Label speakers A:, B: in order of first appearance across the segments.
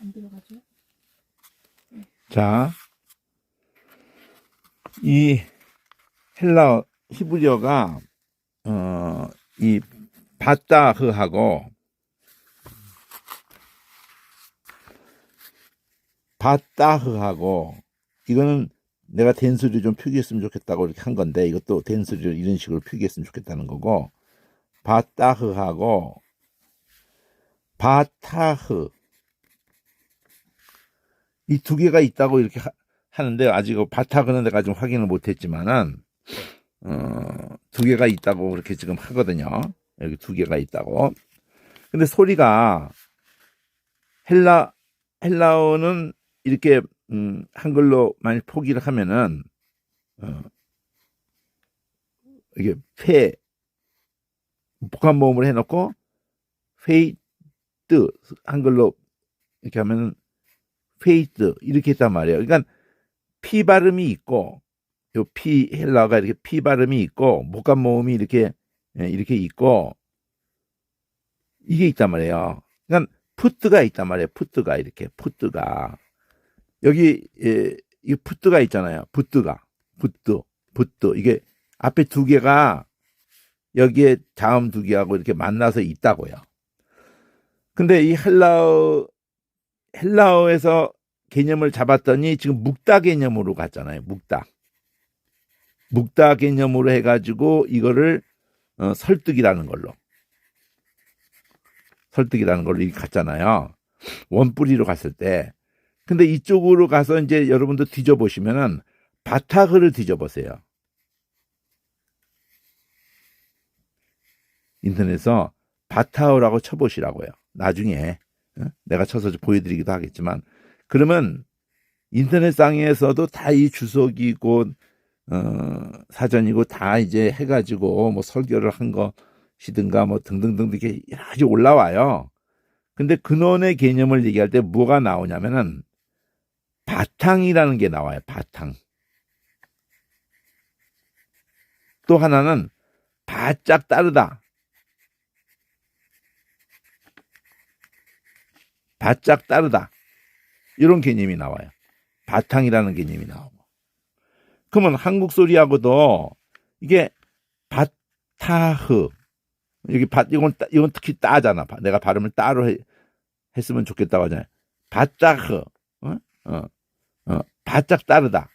A: 안 들어가죠?
B: 자, 이 헬라 히브리어가 이 바따흐하고 이거는 내가 된수를 좀 표기했으면 좋겠다고 이렇게 한 건데 이것도 된수를 이런 식으로 표기했으면 좋겠다는 거고 바따흐하고 바타흐 이 두 개가 있다고 이렇게 하는데 아직 바타흐는 내가 좀 확인을 못했지만은 두 개가 있다고 그렇게 지금 하거든요. 여기 두 개가 있다고. 근데 소리가 헬라어는 이렇게 한글로 많이 포기를 하면은 이게 복합 모음을 해놓고 페이트 한글로 이렇게 하면은 페이트 이렇게 했단 말이에요. 그러니까 피 발음이 있고 요 피 헬라가 이렇게 피 발음이 있고 복합 모음이 이렇게 있고 이게 있단 말이에요. 그러니까 푸트가 있단 말이에요. 푸트가 이렇게 푸트가 여기 이 푸트가 있잖아요. 푸트 이게 앞에 두 개가 여기에 다음 두 개하고 이렇게 만나서 있다고요. 근데 이 헬라어에서 개념을 잡았더니 지금 묵다 개념으로 갔잖아요. 묵다 개념으로 해가지고 이거를 설득이라는 걸로 이렇게 갔잖아요. 원뿌리로 갔을 때. 근데 이쪽으로 가서 이제 여러분도 뒤져보시면은 바타흐를 뒤져보세요. 인터넷에서 바타흐라고 쳐보시라고요. 나중에 내가 쳐서 보여드리기도 하겠지만 그러면 인터넷상에서도 다 이 주석이고 사전이고 다 이제 해가지고 뭐 설교를 한 것이든가 뭐 등등등 이렇게 여러 가지 올라와요. 근데 근원의 개념을 얘기할 때 뭐가 나오냐면은 바탕이라는 게 나와요. 바탕. 또 하나는 바짝 따르다. 바짝 따르다. 이런 개념이 나와요. 바탕이라는 개념이 나오고. 그러면 한국 소리하고도 이게 바타흐 여기 이건 특히 따잖아. 내가 발음을 따로 했으면 좋겠다고 하잖아요. 바타흐 바짝 따르다.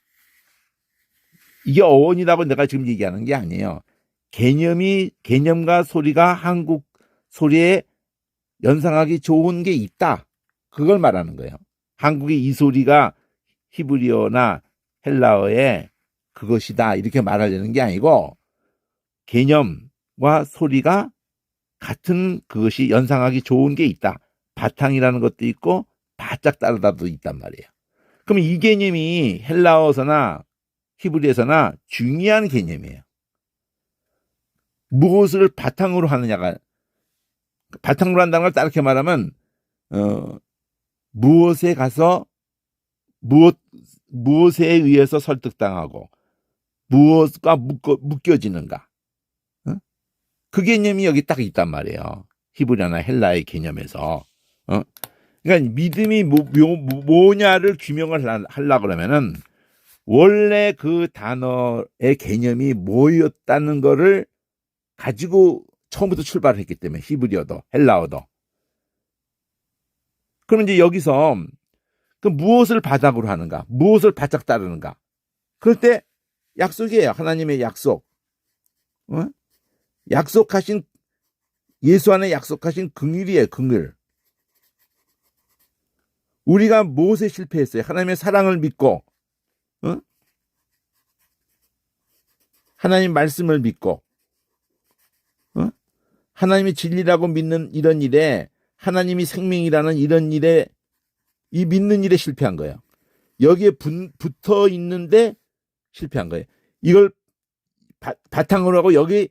B: 이게 어원이라고 내가 지금 얘기하는 게 아니에요. 개념과 소리가 한국 소리에 연상하기 좋은 게 있다. 그걸 말하는 거예요. 한국의 이 소리가 히브리어나 헬라어의 그것이다. 이렇게 말하려는 게 아니고 개념과 소리가 같은 그것이 연상하기 좋은 게 있다. 바탕이라는 것도 있고 바짝 따르다도 있단 말이에요. 그럼 이 개념이 헬라어서나 히브리에서나 중요한 개념이에요. 무엇을 바탕으로 하느냐가 바탕으로 한다는 걸 따르게 말하면 무엇에 가서 무엇에 의해서 설득당하고 무엇과 묶여지는가 그 개념이 여기 딱 있단 말이에요. 히브리어나 헬라의 개념에서 그러니까 믿음이 뭐냐를 규명을 하려고 그러면은 원래 그 단어의 개념이 뭐였다는 거를 가지고 처음부터 출발을 했기 때문에 히브리어도 헬라어도. 그러면 이제 여기서 그 무엇을 바닥으로 하는가, 무엇을 바짝 따르는가. 그럴 때 약속이에요. 하나님의 약속. 약속하신 예수 안에 약속하신 긍휼이에요. 긍휼. 우리가 무엇에 실패했어요? 하나님의 사랑을 믿고 하나님 말씀을 믿고 하나님이 진리라고 믿는 이런 일에 하나님이 생명이라는 이런 일에 이 믿는 일에 실패한 거예요. 여기에 붙어 있는데 실패한 거예요. 이걸 바탕으로 하고 여기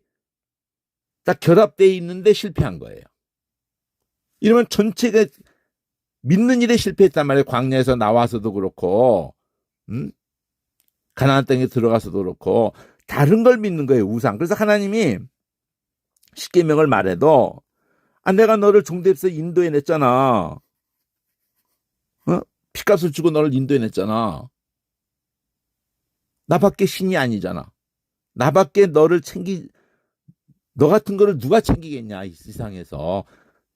B: 딱 결합되어 있는데 실패한 거예요. 이러면 전체가 믿는 일에 실패했단 말이에요. 광야에서 나와서도 그렇고 가나안 땅에 들어가서도 그렇고 다른 걸 믿는 거예요. 우상. 그래서 하나님이 십계명을 말해도 내가 너를 종대에서 인도해냈잖아. 피값을 주고 너를 인도해냈잖아. 나밖에 신이 아니잖아. 나밖에 너를 너 같은 거를 누가 챙기겠냐, 이 세상에서.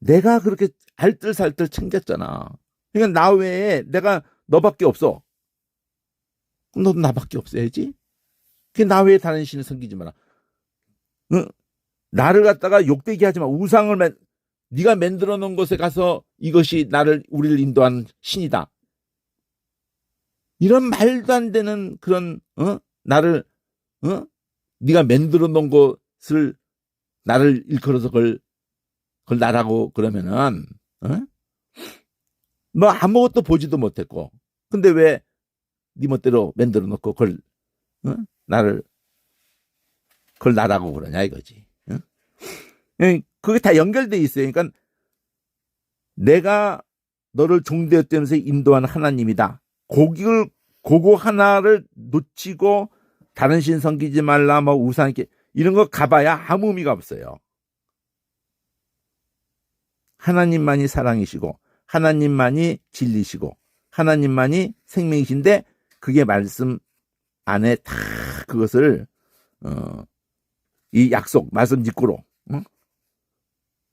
B: 내가 그렇게 알뜰살뜰 챙겼잖아. 그러니까 나 외에 내가 너밖에 없어. 그럼 너도 나밖에 없어야지. 나 외에 다른 신을 섬기지 마라. 응? 나를 갖다가 욕되게 하지 마. 네가 만들어 놓은 곳에 가서 이것이 우리를 인도한 신이다. 이런 말도 안 되는 그런 나를 네가 만들어 놓은 것을 나를 일컬어서 그걸 나라고 그러면은 너 아무것도 보지도 못했고, 근데 왜 네 멋대로 만들어 놓고 그걸 나라고 그러냐 이거지. 그게 다 연결돼 있어요. 그러니까 내가 너를 종되었다면서 인도한 하나님이다. 그거 하나를 놓치고 다른 신 섬기지 말라, 뭐 우상 이런 거 가봐야 아무 의미가 없어요. 하나님만이 사랑이시고 하나님만이 진리시고 하나님만이 생명이신데, 그게 말씀 안에 다 그것을 이 말씀 직구로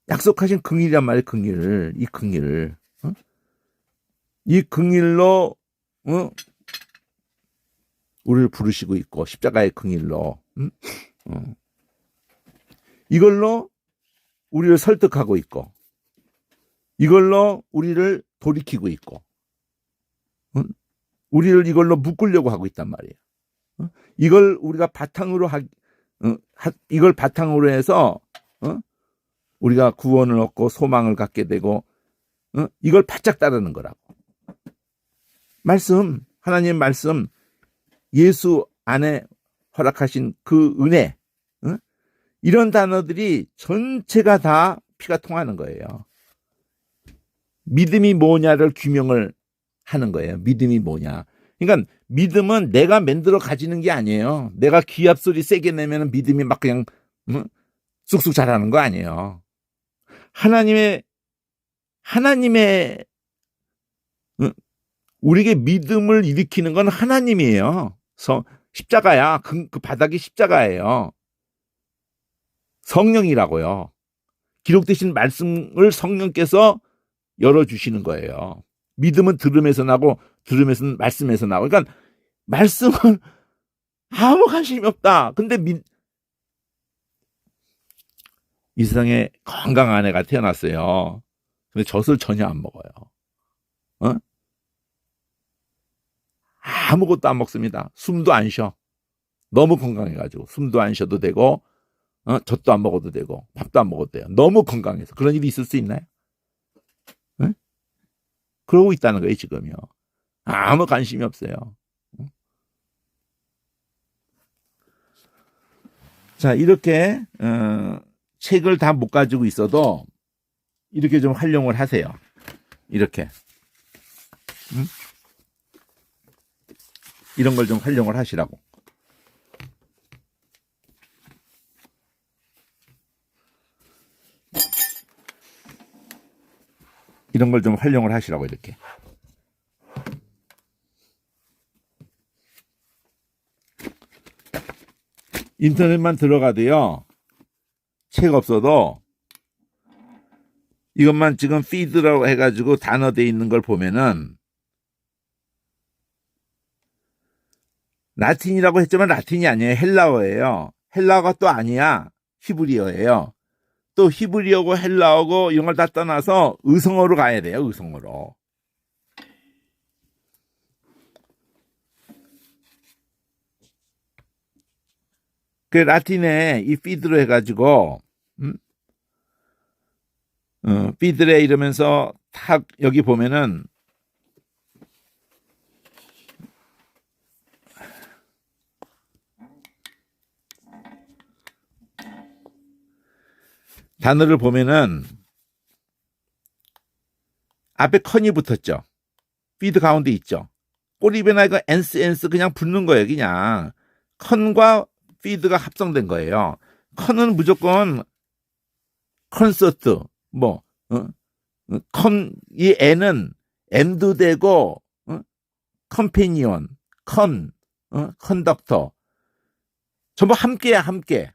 B: 약속하신 긍일이란 말이에요. 이 긍일로 우리를 부르시고 있고, 십자가의 긍일로 이걸로 우리를 설득하고 있고, 이걸로 우리를 돌이키고 있고, 우리를 이걸로 묶으려고 하고 있단 말이에요. 이걸 우리가 이걸 바탕으로 해서 우리가 구원을 얻고 소망을 갖게 되고, 이걸 바짝 따르는 거라고. 하나님 말씀, 예수 안에 허락하신 그 은혜, 이런 단어들이 전체가 다 피가 통하는 거예요. 믿음이 뭐냐를 규명을 하는 거예요. 믿음이 뭐냐. 그러니까 믿음은 내가 만들어 가지는 게 아니에요. 내가 기합 소리 세게 내면 믿음이 막 그냥 쑥쑥 자라는 거 아니에요. 하나님의 우리에게 믿음을 일으키는 건 하나님이에요. 십자가야. 그 바닥이 십자가예요. 성령이라고요. 기록되신 말씀을 성령께서 열어주시는 거예요. 믿음은 들음에서 나고, 들음에서는 말씀에서 나고. 그러니까 말씀은 아무 관심이 없다. 근데 이 세상에 건강한 애가 태어났어요. 근데 젖을 전혀 안 먹어요. 아무것도 안 먹습니다. 숨도 안 쉬어. 너무 건강해가지고 숨도 안 쉬어도 되고, 젖도 안 먹어도 되고, 밥도 안 먹어도 돼요. 너무 건강해서. 그런 일이 있을 수 있나요? 그러고 있다는 거예요, 지금요. 아무 관심이 없어요. 자, 이렇게 책을 다 못 가지고 있어도 이렇게 좀 활용을 하세요. 이렇게. 이런 걸 좀 활용을 하시라고. 이런 걸 좀 활용을 하시라고, 이렇게. 인터넷만 들어가도요, 책 없어도 이것만 지금 피드라고 해가지고 단어 돼 있는 걸 보면은, 라틴이라고 했지만 라틴이 아니에요. 헬라어예요. 헬라어가 또 아니야. 히브리어예요. 또 히브리어고 헬라어고 이런 걸 다 떠나서 의성어로 가야 돼요. 의성어로. 그 라틴에 이 피드로 해가지고 피드레 이러면서 탁 여기 보면은 단어를 보면은 앞에 컨이 붙었죠. 피드 가운데 있죠. 꼬리배나 이거 엔스 그냥 붙는 거예요. 그냥 컨과 피드가 합성된 거예요. 컨은 무조건 콘서트 이 N은 M도 되고 컴패니언, 컨덕터. 전부 함께야, 함께.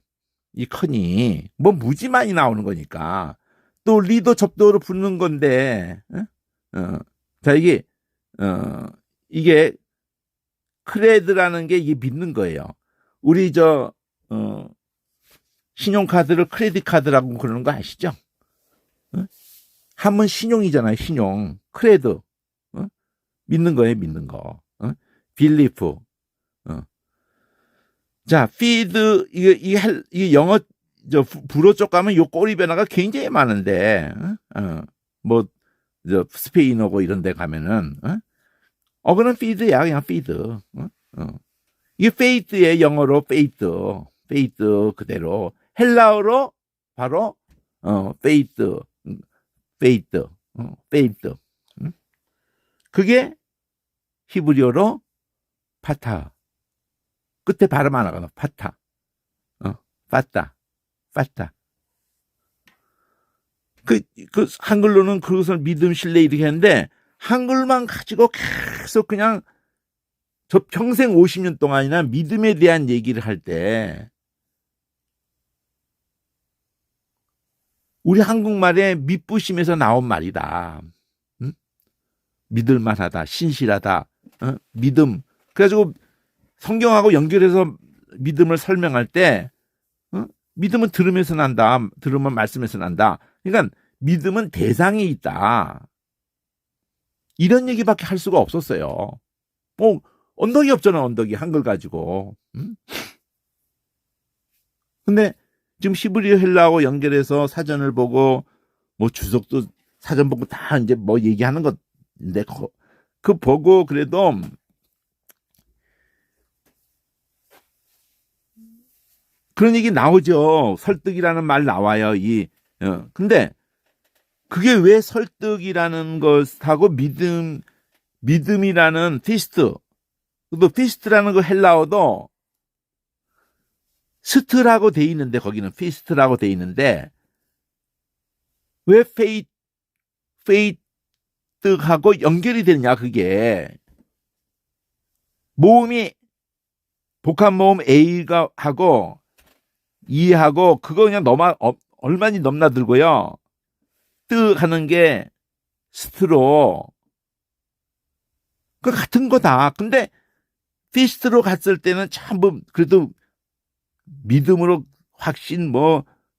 B: 이 컨이. 뭐 무지 많이 나오는 거니까. 또 리도 접도로 붙는 건데, 자, 이게 크레드라는 게 이게 믿는 거예요. 우리 신용카드를 크레딧 카드라고 그러는 거 아시죠? 한문 신용이잖아요, 신용. 크레드. 믿는 거예요, 믿는 거. 빌리프. 자, feed, 이게 영어, 불어 쪽 가면 요 꼬리 변화가 굉장히 많은데, 스페인어고 이런 데 가면은, 그건 feed야, 그냥 feed. 이게 faith의 영어로 faith 그대로. 헬라어로 바로, faith. 그게 히브리어로 파타. 끝에 발음 안 하거나, 파타. 파타. 한글로는 그것을 믿음, 신뢰 이렇게 했는데, 한글만 가지고 계속 그냥 저 평생 50년 동안이나 믿음에 대한 얘기를 할 때, 우리 한국말에 믿부심에서 나온 말이다. 믿을만하다, 신실하다, 믿음. 그래가지고 성경하고 연결해서 믿음을 설명할 때, 믿음은 들으면서 난다. 들으면 말씀에서 난다. 그러니까 믿음은 대상이 있다. 이런 얘기밖에 할 수가 없었어요. 언덕이 없잖아, 언덕이. 한글 가지고. 근데 지금 히브리어 헬라어하고 연결해서 사전을 보고, 주석도 사전 보고 다 이제 얘기하는 건데, 그 보고 그래도 그런 얘기 나오죠. 설득이라는 말 나와요. 근데 그게 왜 설득이라는 것하고 믿음이라는 피스트, 또 피스트라는 그 헬라어도 스트라고 돼 있는데, 거기는 피스트라고 돼 있는데, 왜 페이트하고 연결이 되느냐, 그게. 모음이, 복합 모음 A가 하고, E하고, 그거 그냥 얼마니 넘나들고요. 뜨 하는 게 스트로. 그 같은 거다. 근데, 피스트로 갔을 때는 참, 그래도, 믿음으로 확신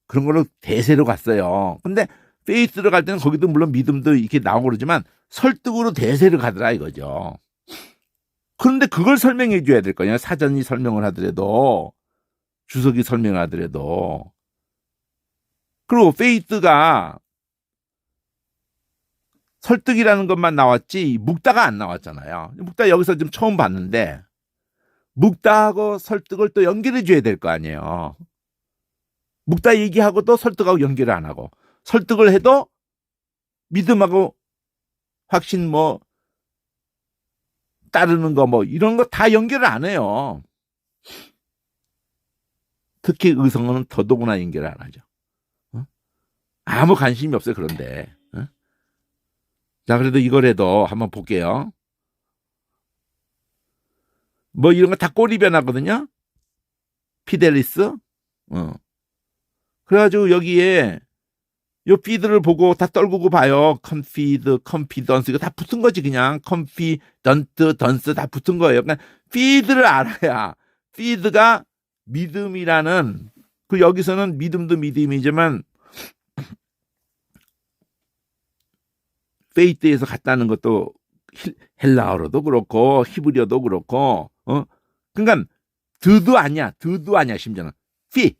B: 그런 걸로 대세로 갔어요. 근데 페이스로 갈 때는 거기도 물론 믿음도 이렇게 나오고 그러지만 설득으로 대세를 가더라 이거죠. 그런데 그걸 설명해 줘야 될 거냐. 사전이 설명을 하더라도, 주석이 설명을 하더라도. 그리고 페이스가 설득이라는 것만 나왔지 묵다가 안 나왔잖아요. 묵다 여기서 좀 처음 봤는데, 묵다하고 설득을 또 연결해 줘야 될 거 아니에요. 묵다 얘기하고 또 설득하고 연결을 안 하고, 설득을 해도 믿음하고 확신 따르는 거 이런 거 다 연결을 안 해요. 특히 의성어는 더더구나 연결을 안 하죠. 아무 관심이 없어요. 그런데. 자, 그래도 이거라도 한번 볼게요. 이런 거 다 꼬리 변하거든요. 피델리스. 그래가지고 여기에 요 피드를 보고 다 떨구고 봐요. 컨피드, 컨피던스 이거 다 붙은 거지 그냥. 컨피던트, 던스 다 붙은 거예요. 그러니까 피드를 알아야, 피드가 믿음이라는, 여기서는 믿음도 믿음이지만 페이트에서 갔다는 것도 헬라어로도 그렇고 히브리어도 그렇고, 그러니까 드도 아니야, 심지어는 피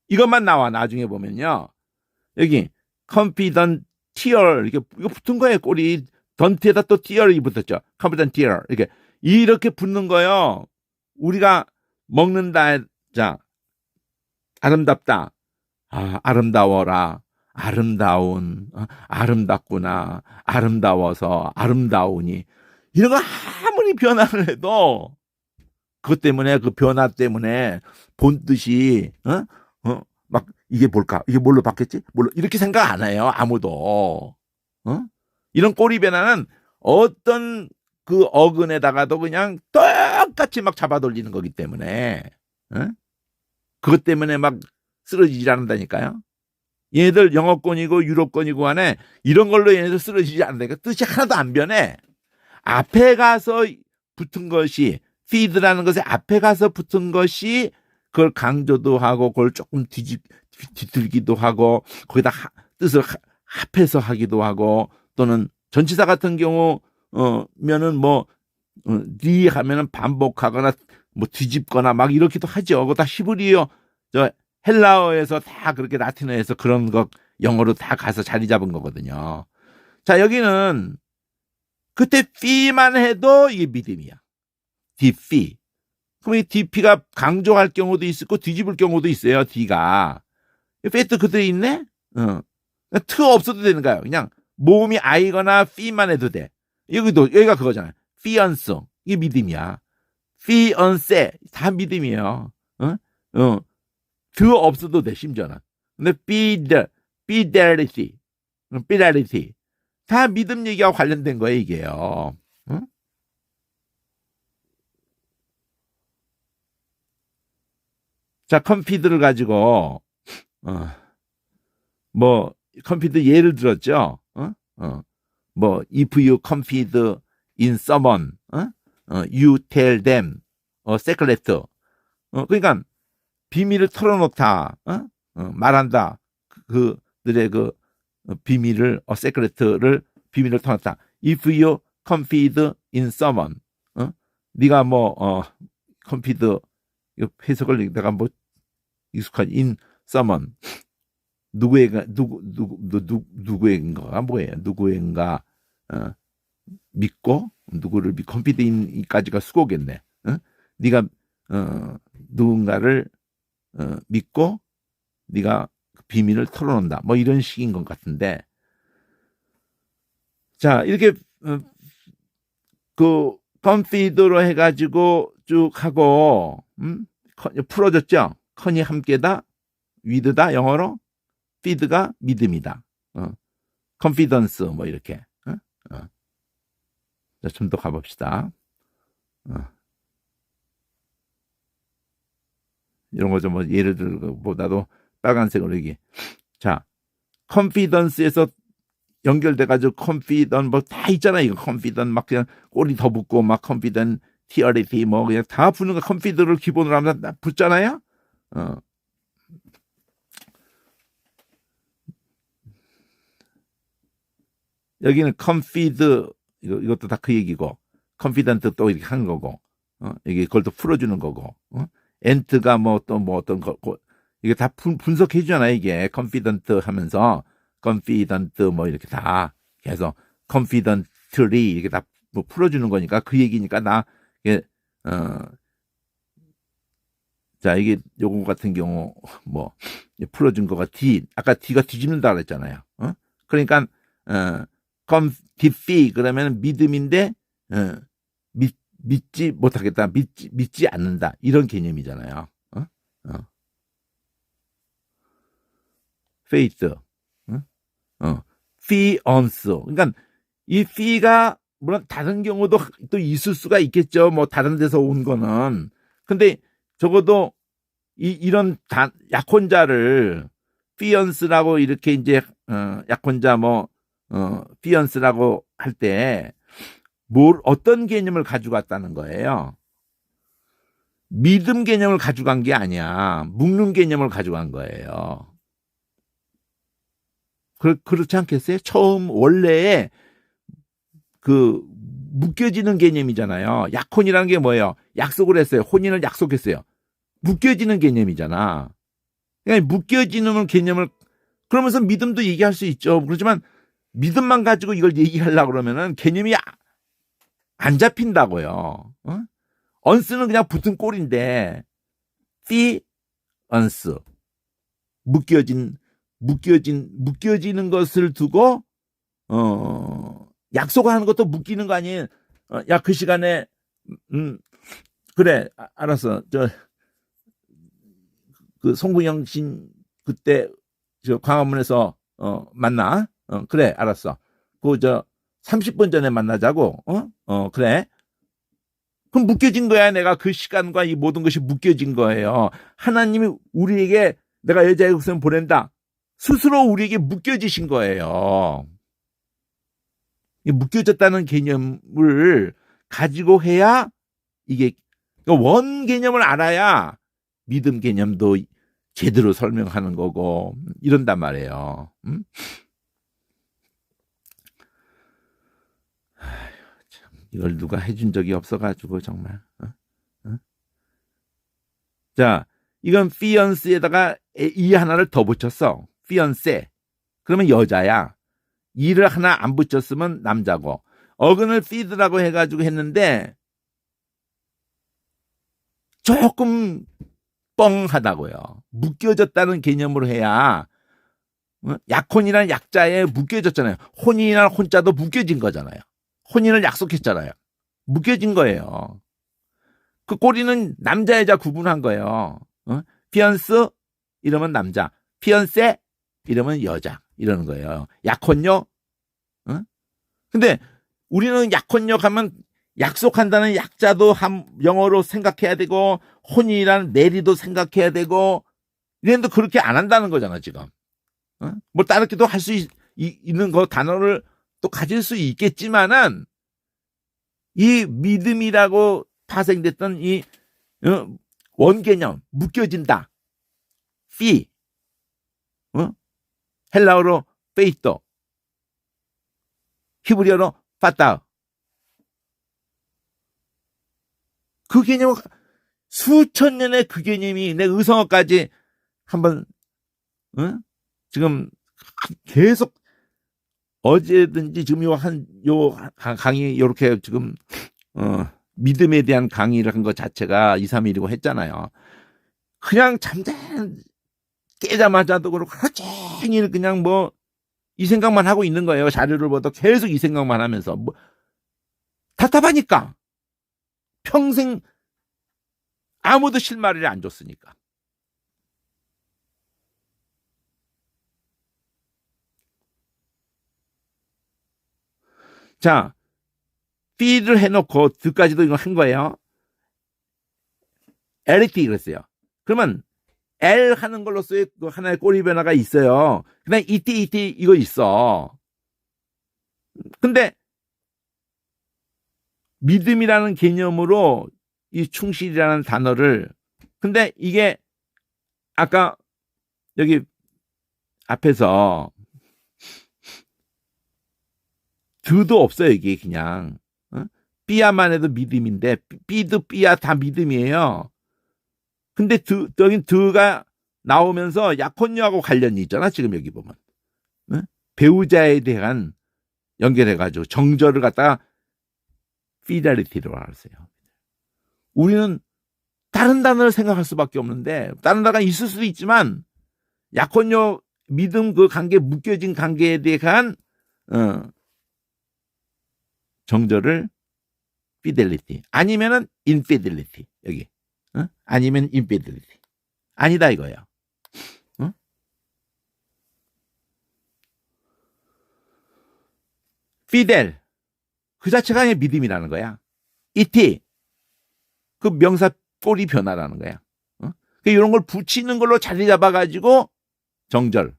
B: 이것만 나와. 나중에 보면요, 여기 confidential 이거 붙은 거예요. 꼬리 던트에다 또 tier이 붙었죠. confidential 이렇게 붙는 거요. 우리가 먹는다. 자, 아름답다. 아름다워라. 아름다운, 아름답구나, 아름다워서, 아름다우니, 이런 거 아무리 변화를 해도 그것 때문에, 그 변화 때문에 본 뜻이 막 이게 뭘까? 이게 뭘로 바뀌었지? 뭘로 이렇게 생각 안 해요. 아무도. 이런 꼬리 변화는 어떤 그 어근에다가도 그냥 똑같이 막 잡아 돌리는 거기 때문에, 어? 그것 때문에 막 쓰러지지 않는다니까요. 얘네들 영어권이고 유럽권이고 안에 이런 걸로 얘네들 쓰러지지 않는다니까. 뜻이 하나도 안 변해. 앞에 가서 붙은 것이, feed라는 것에 앞에 가서 붙은 것이 그걸 강조도 하고 그걸 조금 뒤틀기도 하고 거기다 뜻을 합해서 하기도 하고, 또는 전치사 같은 경우 면은 뭐 니 하면은 반복하거나 뭐 뒤집거나 막 이렇게도 하죠. 그거 다 히브리어, 저 헬라어에서 다 그렇게 라틴어에서 그런 거 영어로 다 가서 자리 잡은 거거든요. 자, 여기는 그때 fee만 해도 이게 믿음이야. dp. 그럼 이 dp가 강조할 경우도 있고 뒤집을 경우도 있어요. d가. 팩트 그대로 있네? 트 없어도 되는 거예요. 그냥 모음이 I거나 fee만 해도 돼. 여기가 그거잖아요. fiance. 이게 믿음이야. fiance. 다 믿음이에요. 트 없어도 돼, 심지어는. 근데 fidelity. fidelity. 다 믿음 얘기와 관련된 거예요, 이게요. 응? 자, 컴피드를 가지고, 뭐, 컴피드 예를 들었죠. 뭐, if you confide in someone, you tell them a secret. 그러니까, 비밀을 털어놓다, 말한다. 그들의 그 비밀을, secret를, 비밀을 털어놓다. If you confide in someone, 네가 뭐, confide, 해석을 내가 뭐, 익숙한 in someone, 누구인가가 뭐예요? 누구인가 믿고, 누구를 confide in까지가 수고겠네. 네가 누군가를 믿고 네가 비밀을 털어놓는다. 뭐 이런 식인 것 같은데, 자, 이렇게 그 confide로 해가지고 쭉 하고 풀어졌죠. 컨이 함께다, with다 영어로, feed가 믿음이다. confidence 뭐 이렇게. 자, 좀 더 가봅시다. 이런 거 좀 뭐 예를 들보다도 빨간색으로 여기. 자, confidence에서 연결돼가지고 confident 뭐 다 있잖아. 이거 confident 막 그냥 꼬리 더 붙고 막 confident, theory 뭐 그냥 다 붙는 거 confident를 기본으로 하면 다 붙잖아요. 여기는 confide, 이것도 다 그 얘기고, confident 또 이렇게 한 거고, 이게 그걸 또 풀어주는 거고, ant가 뭐 또 뭐 어떤 거, 이게 다 분석해 주잖아요. 이게 confident 하면서 confident 뭐 이렇게 다 계속 confidently 이렇게 다 뭐 풀어주는 거니까 그 얘기니까 나 이게 자, 이게 요거 같은 경우 뭐 풀어준 거가 D, 아까 D가 뒤집는다 그랬잖아요. 그러니까 defy 그러면 믿음인데 믿지 못하겠다, 믿지 않는다, 이런 개념이잖아요. faith, fiance. 그러니까 이 fe가 물론 다른 경우도 또 있을 수가 있겠죠. 뭐 다른 데서 온 거는. 근데 적어도 이런 약혼자를 fiance라고 이렇게 이제 약혼자 뭐 fiance라고 할 때 어떤 개념을 가지고 왔다는 거예요? 믿음 개념을 가져간 게 아니야. 묶는 개념을 가져간 거예요. 그렇지 않겠어요? 처음 원래의 그 묶여지는 개념이잖아요. 약혼이라는 게 뭐예요? 약속을 했어요. 혼인을 약속했어요. 묶여지는 개념이잖아. 그러니까 묶여지는 개념을, 그러면서 믿음도 얘기할 수 있죠. 그렇지만 믿음만 가지고 이걸 얘기하려고 그러면은 개념이 안 잡힌다고요. 언스는 그냥 붙은 꼴인데, fiance, 묶여지는 것을 두고 약속하는 것도 묶이는 거 아니에요. 야, 그 시간에 그래, 알았어. 그 송구영 씨 그때 저 광화문에서 만나. 그래, 알았어. 그 30분 전에 만나자고. 그래. 그럼 묶여진 거야. 내가 그 시간과 이 모든 것이 묶여진 거예요. 하나님이 우리에게 내가 여자의 후손 보낸다. 스스로 우리에게 묶여지신 거예요. 이 묶여졌다는 개념을 가지고 해야 이게 원 개념을 알아야 믿음 개념도 제대로 설명하는 거고 이런단 말이에요. 참, 이걸 누가 해준 적이 없어가지고 정말. 자, 이건 피언스에다가 이 하나를 더 붙였어. 피언세. 그러면 여자야. 이를 하나 안 붙였으면 남자고. 어근을 feed라고 해가지고 했는데 조금 뻥하다고요. 묶여졌다는 개념으로 해야 약혼이란 약자에 묶여졌잖아요. 혼인이란 혼자도 묶여진 거잖아요. 혼인을 약속했잖아요. 묶여진 거예요. 그 꼬리는 남자 여자 구분한 거예요. 피언스 이러면 남자, 피언세 이러면 여자 이러는 거예요. 약혼녀. 근데 우리는 약혼녀 하면 약속한다는 약자도 영어로 생각해야 되고 혼인이라는 내리도 생각해야 되고 이랬는데 그렇게 안 한다는 거잖아 지금. 뭐 다르게도 할 수 있는 거 단어를 또 가질 수 있겠지만은 이 믿음이라고 파생됐던 이 원개념 묶여진다. 피 헬라어로 페이토 히브리어로 파타 그 개념 수천 년의 그 개념이 내 의성어까지 한번 지금 계속 어제든지 지금 요 강의 요렇게 지금 믿음에 대한 강의를 한 것 자체가 2, 3일이고 했잖아요. 그냥 잠깐 깨자마자도 그렇고 하루 종일 그냥 뭐 이 생각만 하고 있는 거예요. 자료를 보다 계속 이 생각만 하면서 뭐 답답하니까 평생 아무도 실마리를 안 줬으니까. 자, feed를 해놓고 드까지도 이거 한 거예요. LT 그랬어요. 그러면 L 하는 걸로서의 그 하나의 꼬리 변화가 있어요. 그다음 ET 이거 있어. 근데 믿음이라는 개념으로 이 충실이라는 단어를 근데 이게 아까 여기 앞에서 드도 없어요. 이게 그냥 삐야만 해도 믿음인데 삐도 삐야 다 믿음이에요. 근데 여기 드가 나오면서 약혼녀하고 관련이 있잖아. 지금 여기 보면 배우자에 대한 연결해가지고 정절을 갖다가 피델리티로 알았어요. 우리는 다른 단어를 생각할 수밖에 없는데 다른 단어가 있을 수도 있지만 약혼녀 믿음 그 관계 묶여진 관계에 대한 정절을 피델리티 아니면은 인피델리티 여기 아니면 인피델리티 아니다 이거예요. 피델 그 자체가 아니라 믿음이라는 거야. 이티 그 명사 꼬리 변화라는 거야. 이런 걸 붙이는 걸로 자리 잡아가지고 정절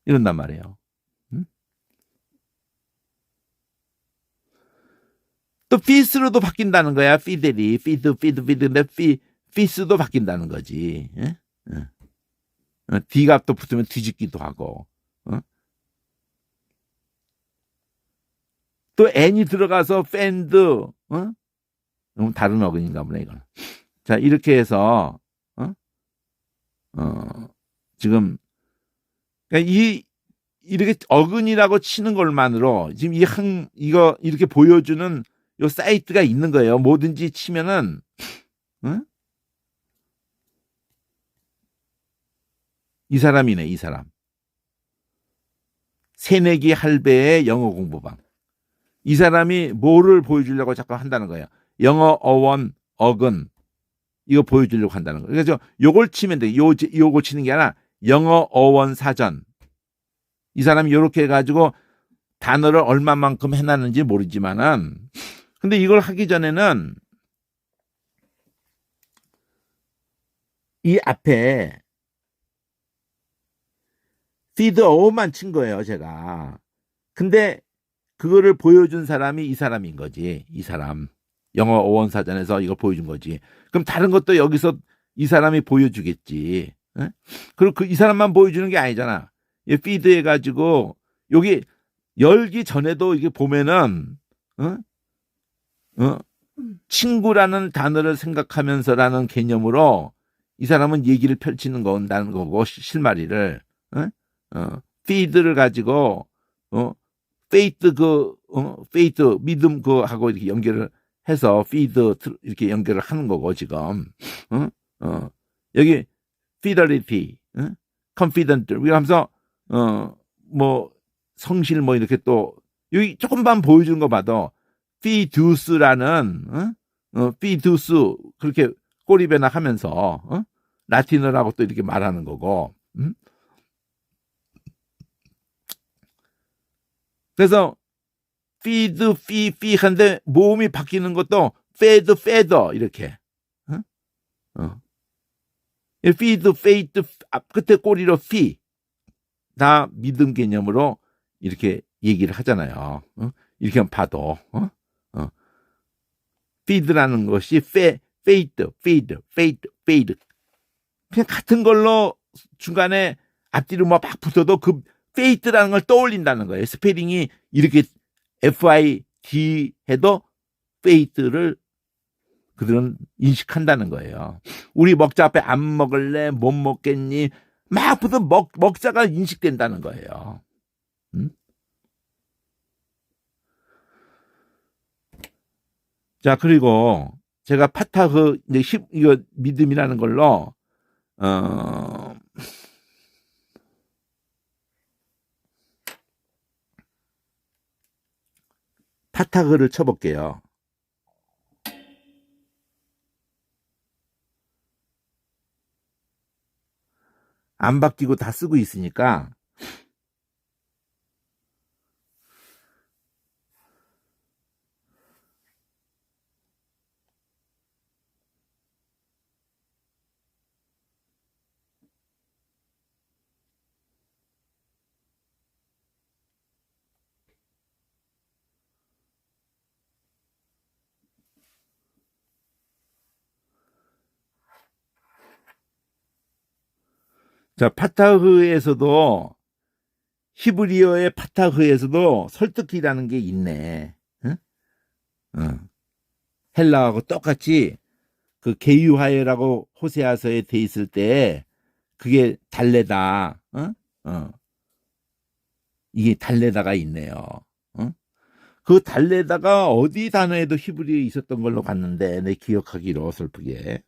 B: 이런단 말이에요. 또 피스로도 바뀐다는 거야. 피델이 피드인데 피스도 바뀐다는 거지. D값도 붙으면 뒤집기도 하고. 또 N이 들어가서 팬드 너무 다른 어근인가 보네 이건. 자 이렇게 해서 지금 그러니까 이렇게 어근이라고 치는 것만으로 지금 이거 이렇게 보여주는 요 사이트가 있는 거예요. 뭐든지 치면은 이 사람이네 이 사람. 새내기 할배의 영어 공부방. 이 사람이 뭐를 보여주려고 자꾸 한다는 거예요. 영어 어원 어근 이거 보여주려고 한다는 거예요. 그래서 요걸 치면 돼. 요걸 치는 게 아니라 영어 어원 사전. 이 사람이 요렇게 해가지고 단어를 얼마만큼 해놨는지 모르지만은, 근데 이걸 하기 전에는 이 앞에 feed 어만 친 거예요, 제가. 근데 그거를 보여준 사람이 이 사람인 거지. 이 사람. 영어 어원사전에서 이걸 보여준 거지. 그럼 다른 것도 여기서 이 사람이 보여주겠지. 에? 그리고 이 사람만 보여주는 게 아니잖아. 이 feed 해가지고 여기 열기 전에도 이게 보면은 어? 어? 친구라는 단어를 생각하면서라는 개념으로 이 사람은 얘기를 펼치는 건다는 거고 실마리를 feed를 가지고 faith faith 믿음 하고 이렇게 연결을 해서 feed 이렇게 연결을 하는 거고 지금 여기 fidelity, confident 우리가 하면서 뭐 성실 뭐 이렇게 또 여기 조금만 보여주는 거 봐도 fiduce라는 fiduce 그렇게 꼬리배나 하면서 라틴어라고 또 이렇게 말하는 거고 그래서 feed, fee 한데 모음이 바뀌는 것도 fed, feather 이렇게 feed, faith 앞 끝에 꼬리로 fee 다 믿음 개념으로 이렇게 얘기를 하잖아요. 이렇게 봐도 feed라는 것이 faith, feed 그냥 같은 걸로 중간에 앞뒤로 막 붙어도 그 faith라는 걸 떠올린다는 거예요. 스페링이 이렇게 FID 해도 faith를 그들은 인식한다는 거예요. 우리 먹자 앞에 안 먹을래, 못 먹겠니, 막 붙어 먹자가 인식된다는 거예요. 자, 그리고 제가 파타흐 이제 이거 믿음이라는 걸로 파타흐를 쳐볼게요. 안 바뀌고 다 쓰고 있으니까 자, 파타흐에서도 히브리어의 파타흐에서도 설득기라는 게 있네. 응? 헬라하고 똑같이 그 게유하여라고 호세아서에 돼 있을 때 그게 달래다. 이게 달래다가 있네요. 그 달래다가 어디 단어에도 히브리어에 있었던 걸로 봤는데 내 기억하기로 슬프게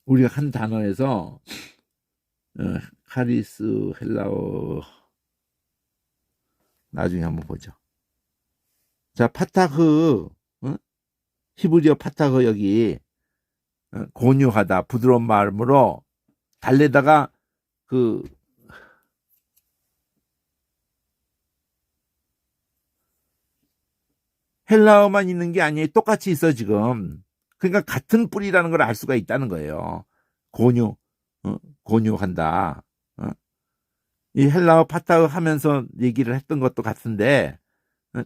B: 우리가 한 단어에서 카리스 헬라어 나중에 한번 보죠. 자, 파타흐 히브리어 파타흐 여기 고뉴하다 부드러운 마음으로 달래다가 그 헬라어만 있는 게 아니에요. 똑같이 있어 지금. 그러니까 같은 뿌리라는 걸 알 수가 있다는 거예요. 고뉴한다. 이 헬라어 파타흐 하면서 얘기를 했던 것도 같은데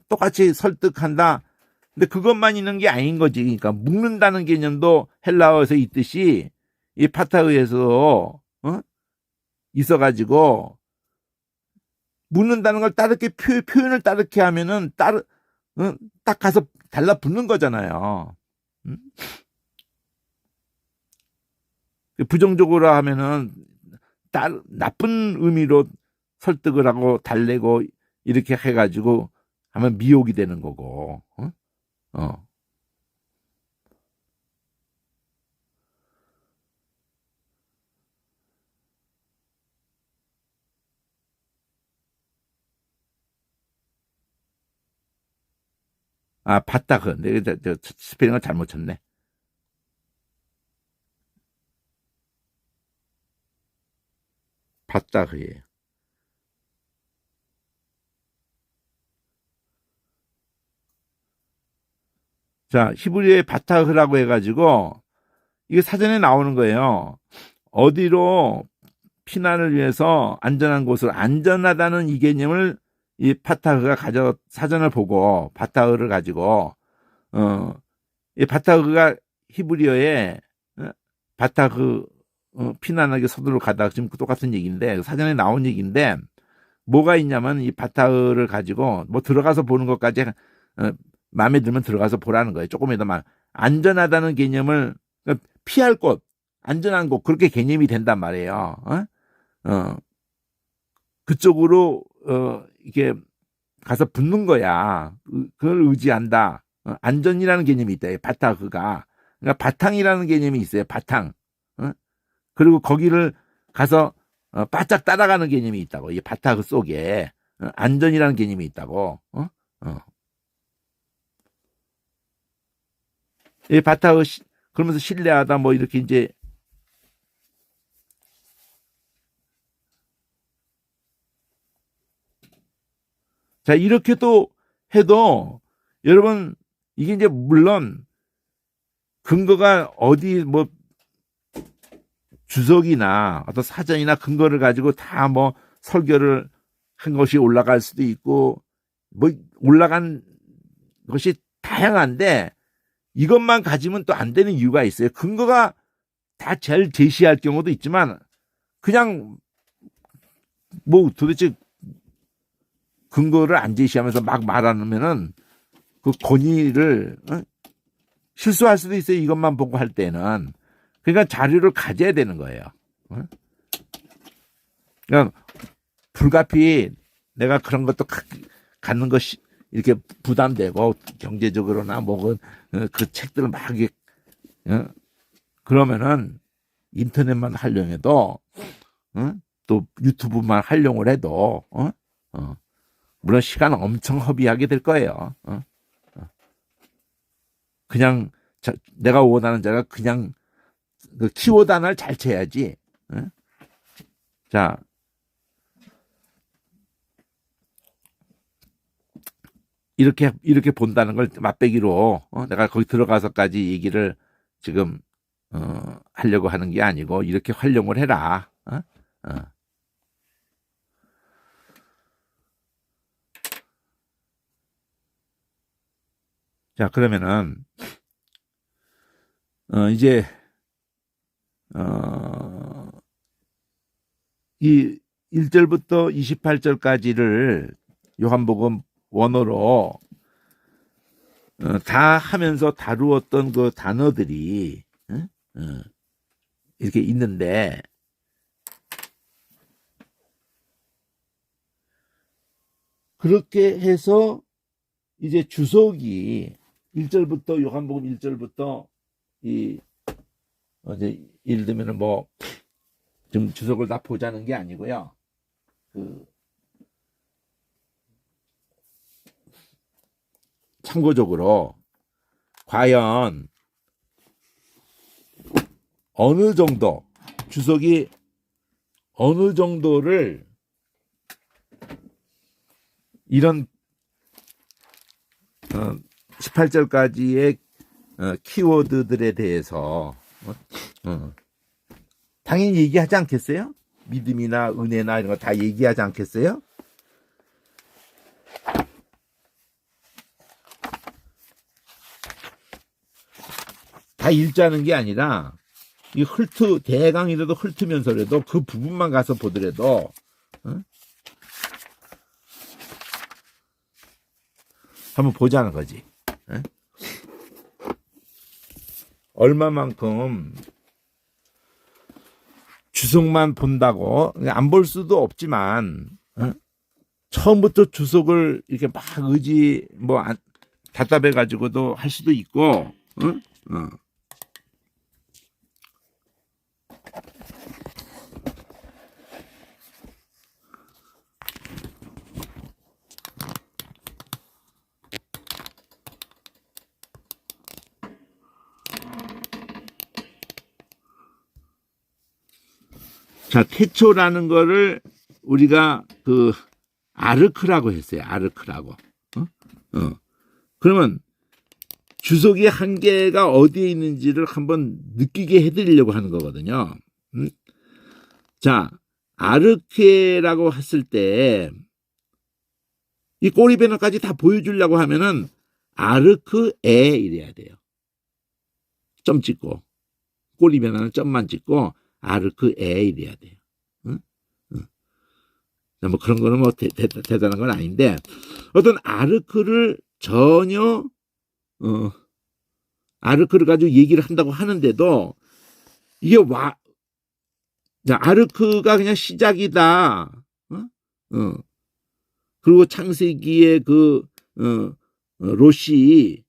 B: 똑같이 설득한다. 근데 그것만 있는 게 아닌 거지. 그러니까 묶는다는 개념도 헬라어에서 있듯이 이 파타흐에서 있어가지고 묶는다는 걸 따르게 표현을 따르게 하면은 딱 가서 달라붙는 거잖아요. 부정적으로 하면은 나쁜 의미로 설득을 하고 달래고 이렇게 해가지고 하면 미혹이 되는 거고. 아, 바타흐. 내가 스페링을 잘못 쳤네. 바타흐예요. 자, 히브리어의 바타흐라고 해가지고 이게 사전에 나오는 거예요. 어디로 피난을 위해서 안전한 곳을 안전하다는 이 개념을 이 바타흐가 사전을 보고 바타흐를 가지고 이 바타흐가 히브리어에 바타흐 피난하게 서둘러 가다 지금 똑같은 얘기인데 사전에 나온 얘기인데 뭐가 있냐면 이 바타흐를 가지고 뭐 들어가서 보는 것까지 마음에 들면 들어가서 보라는 거예요. 조금이라도 안전하다는 개념을 피할 곳, 안전한 곳 그렇게 개념이 된단 말이에요. 그쪽으로 이게 가서 붙는 거야. 그걸 의지한다. 안전이라는 개념이 있다. 바타흐가. 그러니까 바탕이라는 개념이 있어요. 바탕. 그리고 거기를 가서 바짝 따라가는 개념이 있다고. 이 바타흐 속에 안전이라는 개념이 있다고. 이 바타흐 그러면서 신뢰하다 뭐 이렇게 이제 자 이렇게 또 해도 여러분 이게 이제 물론 근거가 어디 뭐 주석이나 어떤 사전이나 근거를 가지고 다 뭐 설교를 한 것이 올라갈 수도 있고 뭐 올라간 것이 다양한데 이것만 가지면 또 안 되는 이유가 있어요. 근거가 다 잘 제시할 경우도 있지만 그냥 뭐 도대체 근거를 안 제시하면서 막 말하면은 그 권위를 실수할 수도 있어요. 이것만 보고 할 때는. 그러니까 자료를 가져야 되는 거예요. 그러니까 불가피 내가 그런 것도 갖는 것이 이렇게 부담되고 경제적으로나 뭐 그 책들을 막 그러면은 인터넷만 활용해도 또 유튜브만 활용을 해도 물론 시간 엄청 허비하게 될 거예요. 그냥 내가 원하는 자가 그냥 그 키워드 하나를 잘 쳐야지. 자, 이렇게 본다는 걸 맛배기로 내가 거기 들어가서까지 얘기를 지금 하려고 하는 게 아니고 이렇게 활용을 해라. 자, 그러면은 이제 이 1절부터 28절까지를 요한복음 원어로 다 하면서 다루었던 그 단어들이 이렇게 있는데 그렇게 해서 이제 주석이 1절부터 요한복음 1절부터 이 이제 예를 들면은 뭐 좀 주석을 다 보자는 게 아니고요. 참고적으로 과연 어느 정도 주석이 어느 정도를 이런 18절까지의 키워드들에 대해서 당연히 얘기하지 않겠어요? 믿음이나 은혜나 이런 거 다 얘기하지 않겠어요? 다 읽자는 게 아니라 이 대강이라도 훑으면서라도 그 부분만 가서 보더라도 한번 보자는 거지. 얼마만큼 주석만 본다고 안 볼 수도 없지만 처음부터 주석을 이렇게 막 답답해 가지고도 할 수도 있고 자, 태초라는 거를 우리가 그 아르크라고 했어요. 아르크라고. 그러면 주석이 한 개가 어디에 있는지를 한번 느끼게 해드리려고 하는 거거든요. 자, 아르케라고 했을 때 이 꼬리배너까지 다 보여주려고 하면은 아르크에 이래야 돼요. 점 찍고 꼬리배너는 점만 찍고 아르크에 이래야 돼요. 뭐 그런 거는 뭐 대단한 건 아닌데 어떤 아르크를 전혀 아르크를 가지고 얘기를 한다고 하는데도 이게 아르크가 그냥 시작이다. 그리고 창세기의 로시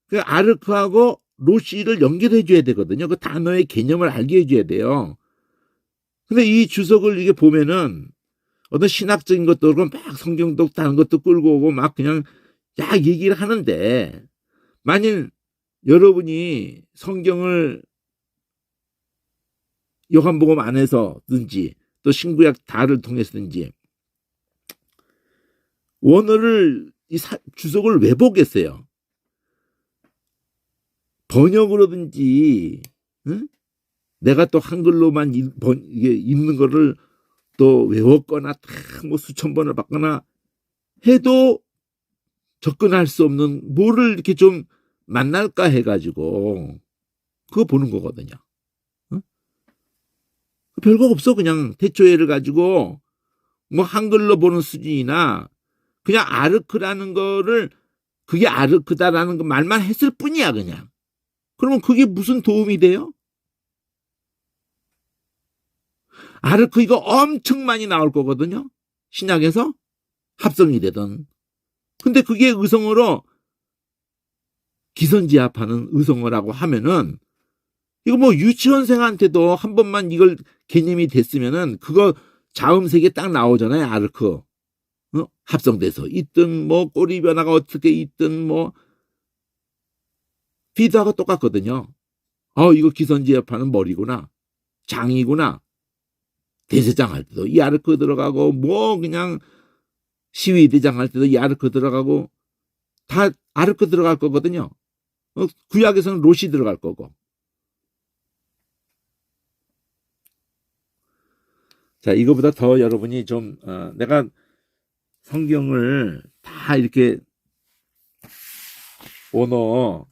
B: 그 아르크하고 로시를 연결해 줘야 되거든요. 그 단어의 개념을 알게 해줘야 돼요. 근데 이 주석을 이게 보면은 어떤 신학적인 것도 그렇고 막 성경도 다른 것도 끌고 오고 막 그냥 얘기를 하는데 만일 여러분이 성경을 요한복음 안에서든지 또 신구약 다를 통해서든지 원어를 주석을 왜 보겠어요? 번역으로든지 내가 또 한글로만 이게 읽는 거를 또 외웠거나 뭐 수천 번을 봤거나 해도 접근할 수 없는 뭐를 이렇게 좀 만날까 해가지고 그거 보는 거거든요. 별거 없어. 그냥 태초에를 가지고 뭐 한글로 보는 수준이나 그냥 아르크라는 거를 그게 아르크다라는 거 말만 했을 뿐이야 그냥. 그러면 그게 무슨 도움이 돼요? 아르크 이거 엄청 많이 나올 거거든요. 신약에서 합성이 되든. 근데 그게 의성어로 기선제압하는 의성어라고 하면은 이거 뭐 유치원생한테도 한 번만 이걸 개념이 됐으면은 그거 자음색에 딱 나오잖아요. 아르크. 합성돼서 있든 뭐 꼬리 변화가 어떻게 있든 뭐 비드하고 똑같거든요. 이거 기선제압하는 머리구나. 장이구나. 대세장 할 때도 이 아르크 들어가고 뭐 그냥 시위대장 할 때도 이 아르크 들어가고 다 아르크 들어갈 거거든요. 구약에서는 롯이 들어갈 거고. 자, 이거보다 더 여러분이 좀 내가 성경을 다 이렇게 언어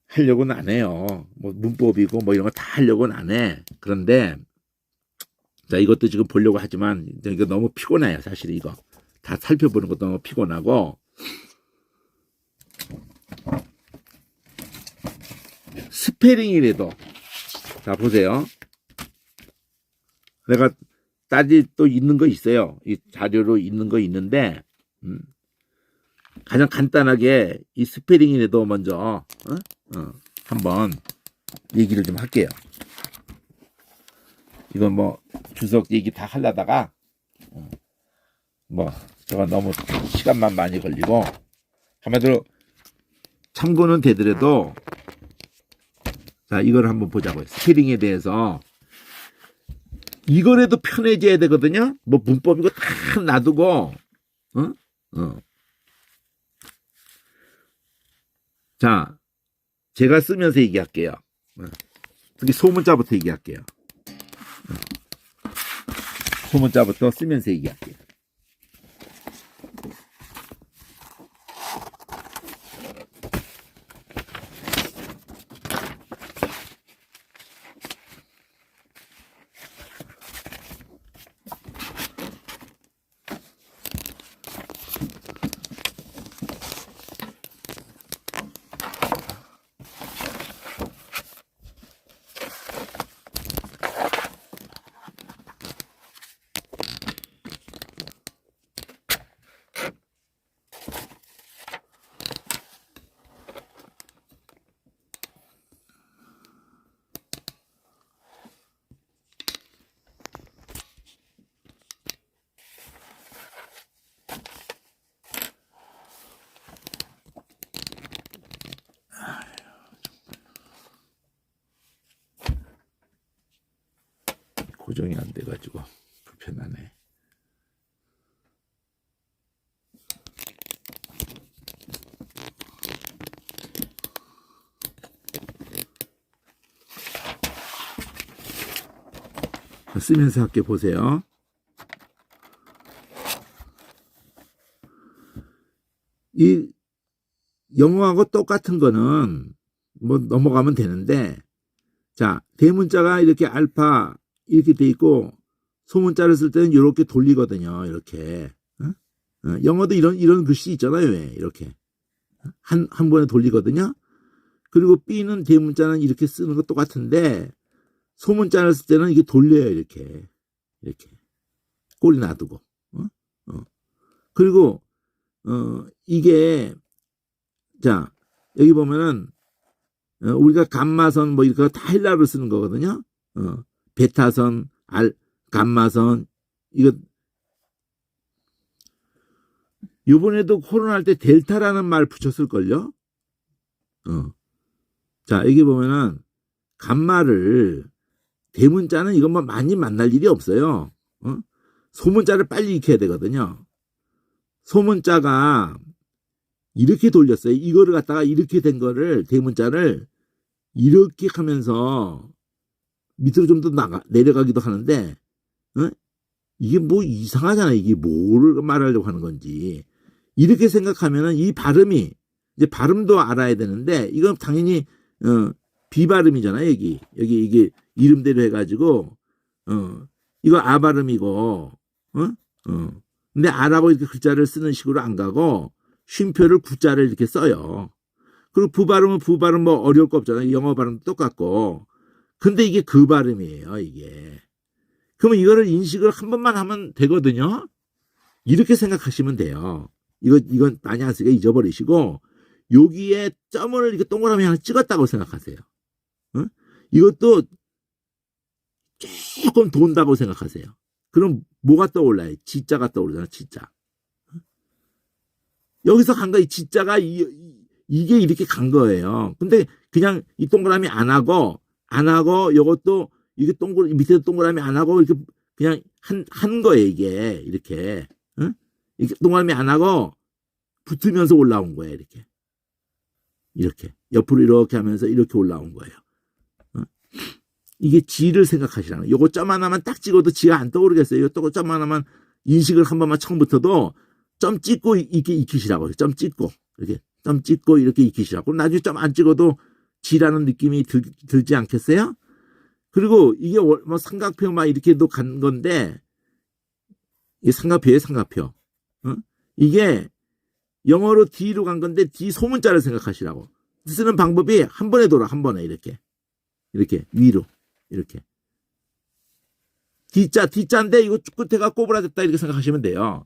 B: 하려고는 안 해요. 뭐 문법이고 뭐 이런 거 다 하려고는 안 해. 그런데 자, 이것도 지금 보려고 하지만 이거 너무 피곤해요. 사실 이거 다 살펴보는 것도 너무 피곤하고 스페링이라도 자 보세요. 내가 따지 또 있는 거 있어요. 이 자료로 있는 거 있는데 가장 간단하게 이 스페링이라도 먼저 한번 얘기를 좀 할게요. 이건 뭐 주석 얘기 다 하려다가 뭐 저거 너무 시간만 많이 걸리고 한마디로 참고는 되더라도 자 이걸 한번 보자고요. 스페링에 대해서 이거라도 편해져야 되거든요. 뭐 문법이고 다 놔두고 자 제가 쓰면서 얘기할게요. 특히 소문자부터 얘기할게요. 소문자부터 쓰면서 얘기할게요. 고정이 안 돼가지고 불편하네. 쓰면서 할게 보세요. 이 영어하고 똑같은 거는 뭐 넘어가면 되는데, 자, 대문자가 이렇게 알파 이렇게 돼 있고 소문자를 쓸 때는 이렇게 돌리거든요. 이렇게. 영어도 이런 글씨 있잖아요. 왜 이렇게 한 번에 돌리거든요. 그리고 B는 대문자는 이렇게 쓰는 거 똑같은데 소문자를 쓸 때는 이게 돌려요. 이렇게 꼬리 놔두고. 그리고 이게 자 여기 보면은 우리가 감마선 뭐 이거 다 헬라어로 쓰는 거거든요. 베타선, 감마선 이거 이번에도 코로나 할 때 델타라는 말 붙였을걸요. 자 여기 보면은 감마를 대문자는 이건 뭐 많이 만날 일이 없어요. 소문자를 빨리 익혀야 되거든요. 소문자가 이렇게 돌렸어요. 이거를 갖다가 이렇게 된 거를 대문자를 이렇게 하면서 밑으로 좀 더 내려가기도 하는데 이게 뭐 이상하잖아요. 이게 뭐를 말하려고 하는 건지. 이렇게 생각하면은 이 발음이 이제 발음도 알아야 되는데 이건 당연히 비발음이잖아요. 여기 이게 이름대로 해가지고 이거 아 발음이고 근데 아라고 이렇게 글자를 쓰는 식으로 안 가고 쉼표를 구자를 이렇게 써요. 그리고 부발음은 부발음 뭐 어려울 거 없잖아요. 영어 발음도 똑같고. 근데 이게 그 발음이에요. 이게. 그러면 이거를 인식을 한 번만 하면 되거든요. 이렇게 생각하시면 돼요. 이건 많이 안 쓰게 잊어버리시고 여기에 점을 이렇게 동그라미 하나 찍었다고 생각하세요. 이것도 조금 돈다고 생각하세요. 그럼 뭐가 떠올라요? 지자가 떠오르잖아. 지자. 여기서 간 거, 이 지자가 이게 이렇게 간 거예요. 근데 그냥 이 동그라미 안 하고 요것도 이게 밑에도 동그라미 안 하고 이렇게 그냥 한 거예요. 이게 이렇게 이렇게 동그라미 안 하고 붙으면서 올라온 거예요. 이렇게 옆으로 이렇게 하면서 이렇게 올라온 거예요. 이게 지를 생각하시라는 거예요. 요거 점 하나만 딱 찍어도 지가 안 떠오르겠어요. 이거 점 하나만 인식을 한 번만 처음부터도 점 찍고 이렇게 익히시라고. 점 찍고 이렇게 점 찍고 이렇게 익히시라고. 나중에 점 안 찍어도 지라는 느낌이 들지 않겠어요? 그리고 이게 뭐 삼각표 막 이렇게도 간 건데 이게 삼각표예요. 삼각표. 이게 영어로 D로 간 건데 D 소문자를 생각하시라고. 쓰는 방법이 한 번에 돌아. 한 번에 이렇게 위로 이렇게 D자인데 이거 끝에가 꼬부라졌다 이렇게 생각하시면 돼요.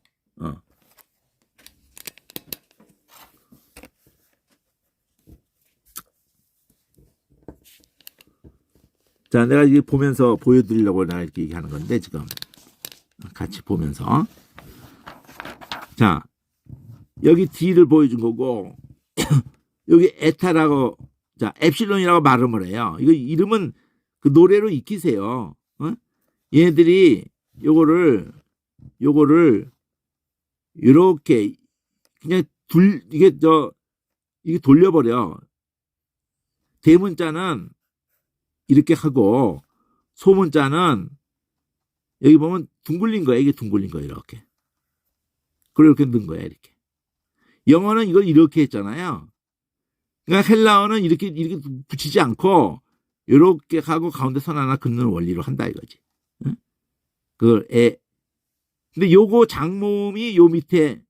B: 자, 내가 이게 보면서 보여드리려고 내가 이렇게 얘기하는 건데 지금 같이 보면서 자 여기 D를 보여준 거고 여기 에타라고 자 엡실론이라고 발음을 해요. 이거 이름은 그 노래로 익히세요. 얘네들이 요거를 이렇게 그냥 이게 돌려버려. 대문자는 이렇게 하고 소문자는 여기 보면 둥글린 거야. 이게 둥글린 거야. 이렇게. 그리고 이렇게 넣은 거야. 이렇게. 영어는 이걸 이렇게 했잖아요. 그러니까 헬라어는 이렇게 붙이지 않고 이렇게 하고 가운데 선 하나 긋는 원리로 한다 이거지. 응? 근데 요거 장모음이 요 밑에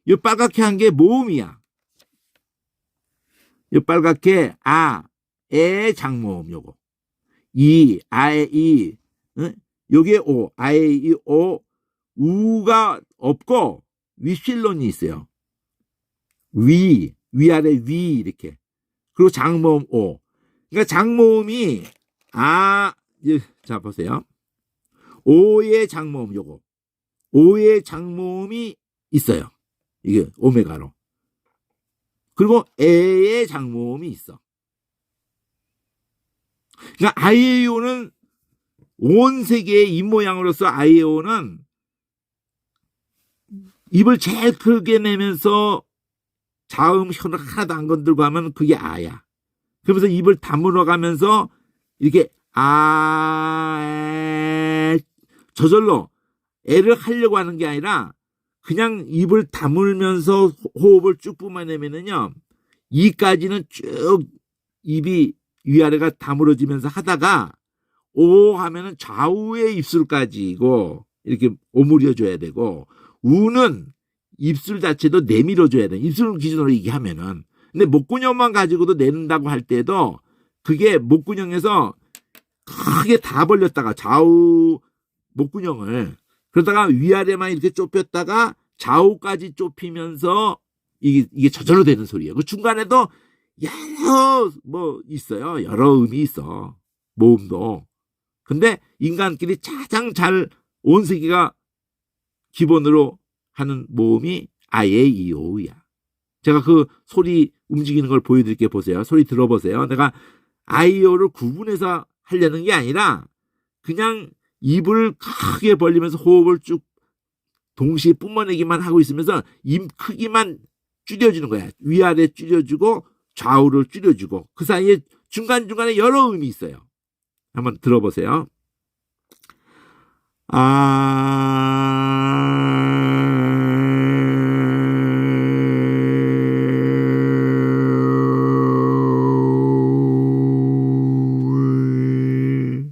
B: 요 빨갛게 한 게 모음이야. 요 빨갛게 에 장모음 요거. 아에 응? 요게 오, 아에 오, 우가 없고 윗실론이 있어요. 위아래 위 이렇게. 그리고 장모음 오. 그러니까 장모음이 자 보세요. 오의 장모음 요거. 오의 장모음이 있어요. 이게 오메가로. 그리고 에의 장모음이 있어. 그러니까 아이오는 온 세계의 입 모양으로서 아이오는 입을 제일 크게 내면서 자음 혀를 하나도 안 건들고 하면 그게 아야. 그러면서 입을 다물어 가면서 이렇게 저절로 애를 하려고 하는 게 아니라 그냥 입을 다물면서 호흡을 쭉 뿜어내면은요, 이까지는 쭉 입이 위아래가 다물어지면서 하다가 오 하면은 좌우의 입술까지고 이렇게 오므려줘야 되고, 우는 입술 자체도 내밀어줘야 돼. 입술 기준으로 얘기하면은. 근데 목구녕만 가지고도 내는다고 할 때도 그게 목구녕에서 크게 다 벌렸다가 좌우 목구녕을, 그러다가 위아래만 이렇게 좁혔다가 좌우까지 좁히면서 이게 저절로 되는 소리예요. 그 중간에도 여러 뭐 있어요. 여러 음이 있어. 모음도. 근데 인간끼리 가장 잘 온 세계가 기본으로 하는 모음이 아예 이오우야. 제가 그 소리 움직이는 걸 보여드릴게요. 보세요. 소리 들어보세요. 내가 아이오를 구분해서 하려는 게 아니라 그냥 입을 크게 벌리면서 호흡을 쭉 동시에 뿜어내기만 하고 있으면서 입 크기만 줄여주는 거야. 위아래 줄여주고 좌우를 줄여주고 그 사이에 중간중간에 여러 음이 있어요. 한번 들어보세요.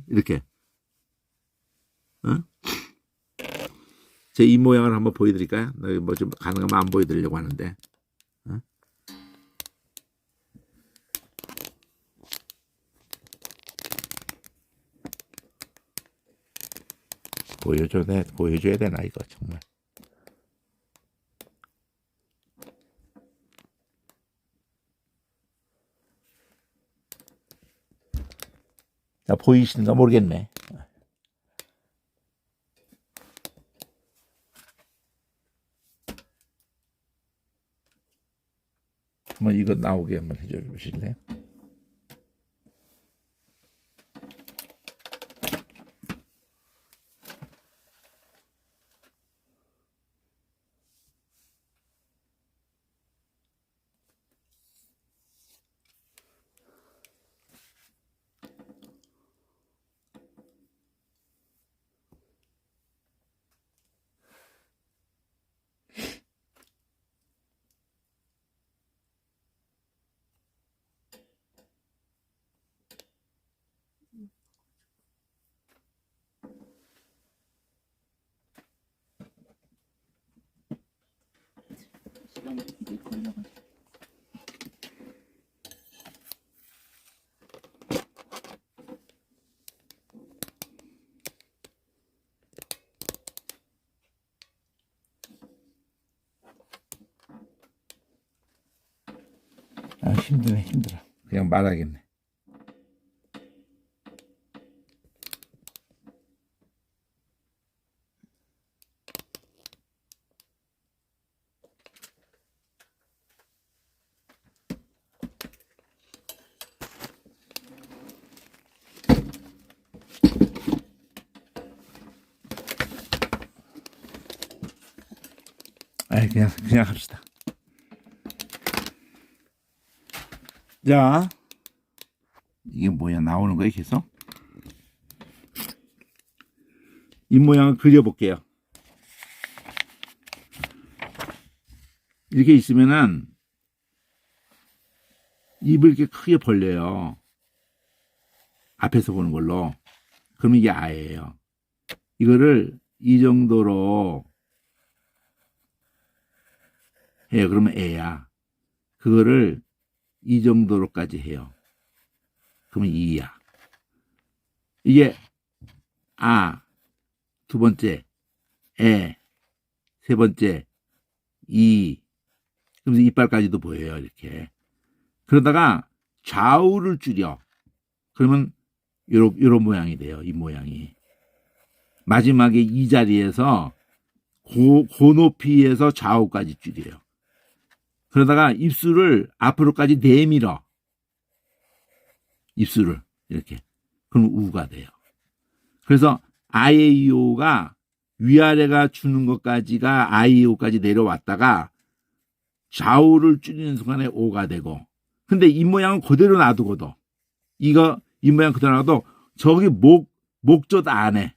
B: 이렇게. 어? 제 입 모양을 한번 보여드릴까요? 뭐 좀 가능하면 안 보여드리려고 하는데. 어? 보여줘야 되나, 이거, 정말. 자, 보이시는가 모르겠네. 한번 이거 나오게 한번 해줘 주실래요? 힘드네, 힘들어. 그냥 말하겠네. 그냥 합시다. 자, 이게 뭐야? 나오는 거야, 계속? 입 모양을 그려볼게요. 이렇게 있으면은 입을 이렇게 크게 벌려요. 앞에서 보는 걸로. 그러면 이게 아예요. 이거를 이 정도로 해요. 그러면 애야. 그거를 이 정도로까지 해요. 그러면 이야. 이게 두 번째, 세 번째, 그러면서 이빨까지도 보여요. 이렇게. 그러다가 좌우를 줄여. 그러면 요런 모양이 돼요. 이 모양이. 마지막에 이 자리에서 고 높이에서 좌우까지 줄여요. 그러다가 입술을 앞으로까지 내밀어. 입술을 이렇게. 그럼 우가 돼요. 그래서 아이오가 위아래가 주는 것까지가 아이오까지 내려왔다가 좌우를 줄이는 순간에 오가 되고, 근데 입 모양은 그대로 놔두고도, 이거 입 모양 그대로 놔도 저기 목젖 안에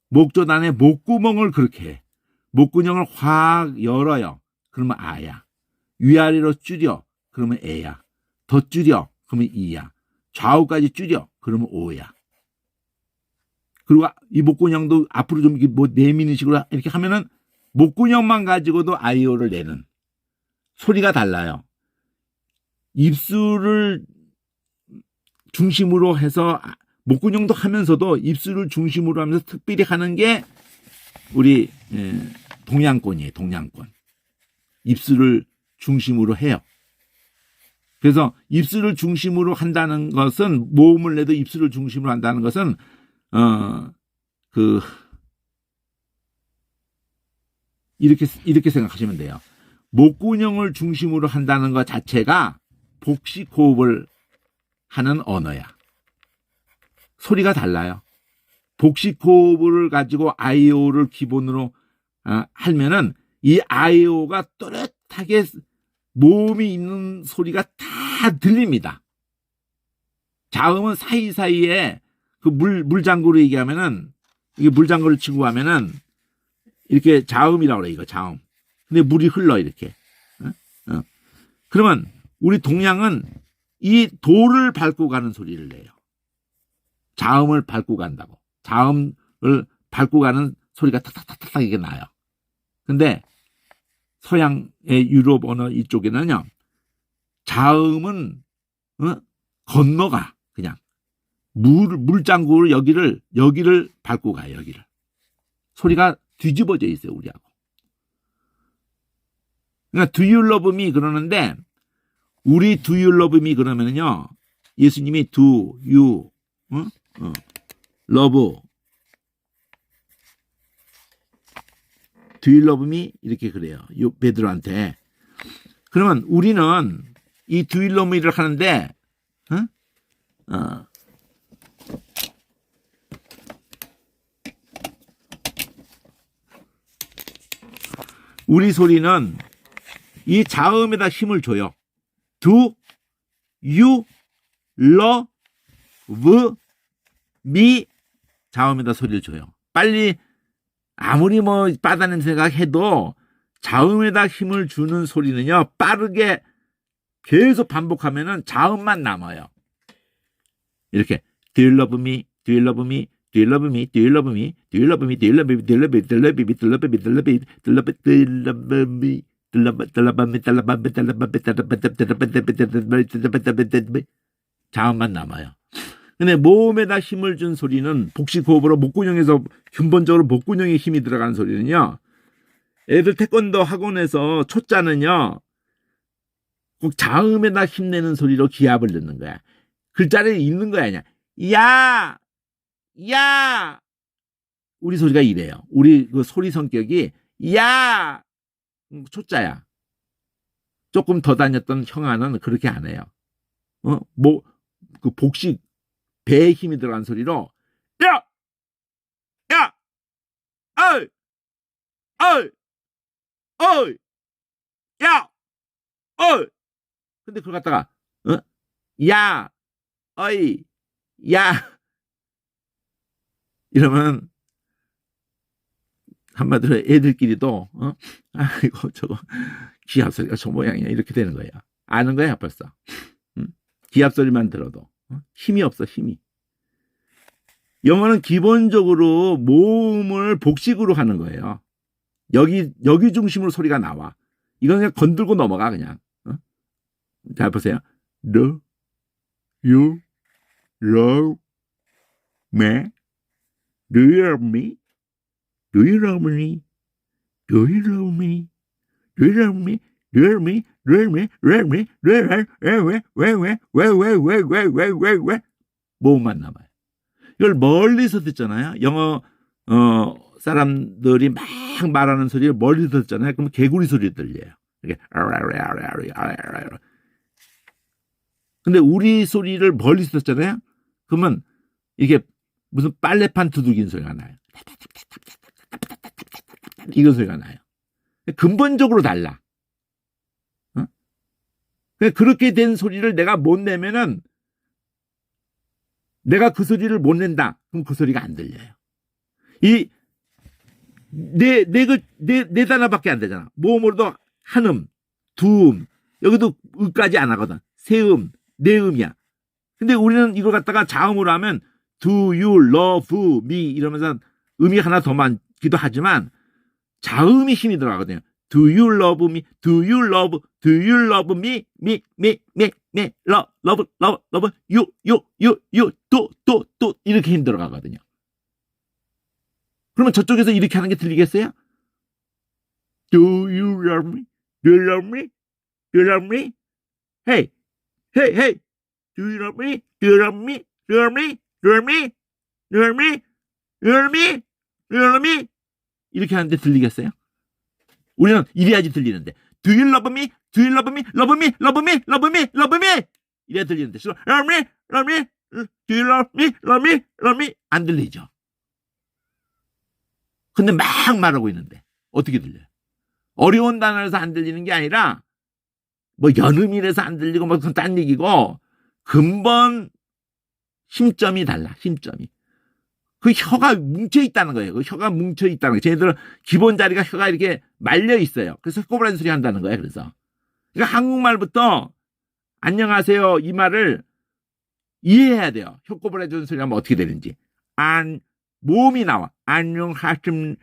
B: 목구멍을 그렇게 해. 목구멍을 확 열어요. 그러면 아야. 위아래로 줄여. 그러면 애야. 더 줄여. 그러면 이야. 좌우까지 줄여. 그러면 오야. 그리고 이 목구멍도 앞으로 좀 뭐 내미는 식으로 이렇게 하면은 목구멍만 가지고도 아이오를 내는 소리가 달라요. 입술을 중심으로 해서 목구멍도 하면서도 입술을 중심으로 하면서 특별히 하는 게 우리 동양권이에요. 동양권. 입술을 중심으로 해요. 그래서 입술을 중심으로 한다는 것은, 모음을 내도 입술을 중심으로 한다는 것은 이렇게 생각하시면 돼요. 목구멍을 중심으로 한다는 것 자체가 복식호흡을 하는 언어야. 소리가 달라요. 복식호흡을 가지고 아이오를 기본으로 하면은 이 아이오가 또렷하게 모음이 있는 소리가 다 들립니다. 자음은 사이사이에 그 물장구로 얘기하면은, 이게 물장구를 치고 하면은 이렇게 자음이라고 그래, 이거 자음. 근데 물이 흘러 이렇게. 그러면 우리 동양은 이 돌을 밟고 가는 소리를 내요. 자음을 밟고 간다고. 자음을 밟고 가는 소리가 탁탁탁탁 이게 나요. 근데 서양의 유럽 언어 이쪽에는요, 자음은 건너가. 그냥 물장구를 여기를 밟고 가요. 여기를. 소리가 뒤집어져 있어요, 우리하고. 그러니까 do you love me 그러는데, 우리 do you love me 그러면은요, 예수님이 do you love do you love me 이렇게 그래요. 베드로한테. 그러면 우리는 이 do you love me를 하는데 우리 소리는 이 자음에다 힘을 줘요. Do you love me 자음에다 소리를 줘요. 빨리 아무리 뭐 바다 냄새가 해도 자음에다 힘을 주는 소리는요, 빠르게 계속 반복하면은 자음만 남아요. 이렇게 Do you love me? Do you love me? Do you love me? Do you love me? Do you love me? Do you love me? Do you love me? Do you love me? Do you love me? Do you love me? Do you love me? Do you love me? 자음만 남아요. 근데 모음에다 힘을 준 소리는 복식호흡으로 목구멍에서 근본적으로 목구멍에 힘이 들어가는 소리는요, 애들 태권도 학원에서 초짜는요 꼭 자음에다 힘내는 소리로 기합을 넣는 거야. 글자를 읽는 거야. 그냥 야 우리 소리가 이래요. 우리 그 소리 성격이 야 초짜야. 조금 더 다녔던 형아는 그렇게 안 해요. 그 복식 배에 힘이 들어간 소리로 야 어이 야 근데 그걸 갖다가 야 어이 야 이러면 한마디로 애들끼리도 아이고 저거 기합 소리가 저 모양이야 이렇게 되는 거야. 아는 거야 벌써. 기합 소리만 들어도 힘이 없어. 힘이. 영어는 기본적으로 모음을 복식으로 하는 거예요. 여기 중심으로 소리가 나와. 이건 그냥 건들고 넘어가 그냥. 잘 보세요. Do you love me? Do you love me? Do you love me? Do you love me? Do you love me? Do you love me? Do you love me? Do you love me? Do you love me? 왜 모음만 남아요. 이걸 멀리서 듣잖아요. 영어 사람들이 막 말하는 소리를 멀리서 듣잖아요. 그럼 개구리 소리 들려요. 이렇게 근데 우리 소리를 멀리서 듣잖아요. 그러면 이게 무슨 빨래판 두들기는 소리가 나요. 이런 소리가 나요. 근본적으로 달라. 어? 그렇게 된 소리를 내가 못 내면은 내가 그 소리를 못 낸다. 그럼 그 소리가 안 들려요. 네 단어밖에 안 되잖아. 모음으로도 한음, 두음, 여기도 음까지 안 하거든. 세음, 네음이야. 근데 우리는 이걸 갖다가 자음으로 하면 do you love me 이러면서 음이 하나 더 많기도 하지만 자음이 힘이 들어가거든요. do you love me, do you love me, love, you, 또 이렇게 힘 들어가거든요. 그러면 저쪽에서 이렇게 하는 게 들리겠어요? Do you love me? Do you love me? Do you love me? Hey, hey. Do you love me? Do you love me? Do you love me? Do you love me? Do you love me? Do you love me? Do you love me? 이렇게 하는데 들리겠어요? 우리는 이래야지 들리는데. Do you love me? Do you love me? Love me? Love me? Love me? Love me? 이래야 들리는데. Love me? Love me? Do you love me? Love me? Love me? 안 들리죠. 근데 막 말하고 있는데 어떻게 들려요? 어려운 단어라서 안 들리는 게 아니라 뭐 연음이라서 안 들리고 뭐 그건 딴 얘기고 근본 힘점이 달라. 힘점이. 그 혀가 뭉쳐 있다는 거예요. 그 혀가 뭉쳐 있다는 거예요. 쟤네들은 기본 자리가 혀가 이렇게 말려 있어요. 그래서 꼬부라진 소리 한다는 거예요. 그래서 그러니까 한국말부터 안녕하세요 이 말을 이해해야 돼요. 혀 꼬부라지는 소리 하면 어떻게 되는지. 모음이 나와. 안녕하셨어요.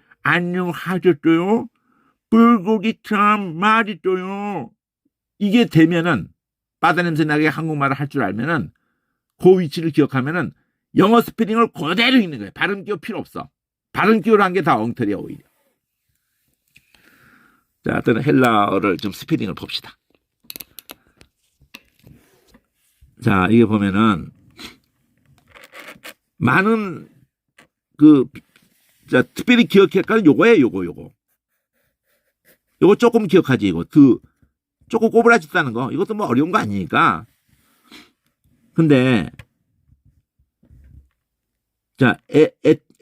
B: 불고기 참 맛있어요. 이게 되면은 바다 냄새 나게 한국말을 할 줄 알면은 그 위치를 기억하면은 영어 스페링을 그대로 읽는 거예요. 발음 기호 필요 없어. 발음 기호를 한 게 다 엉터리야 오히려. 자, 일단 헬라어를 좀 스페링을 봅시다. 자, 이게 보면은 많은 자, 특별히 기억해야 할 요거예요. 요거 조금 기억하지 이거. 조금 꼬부라졌다는 거. 이것도 뭐 어려운 거 아니니까. 근데 자,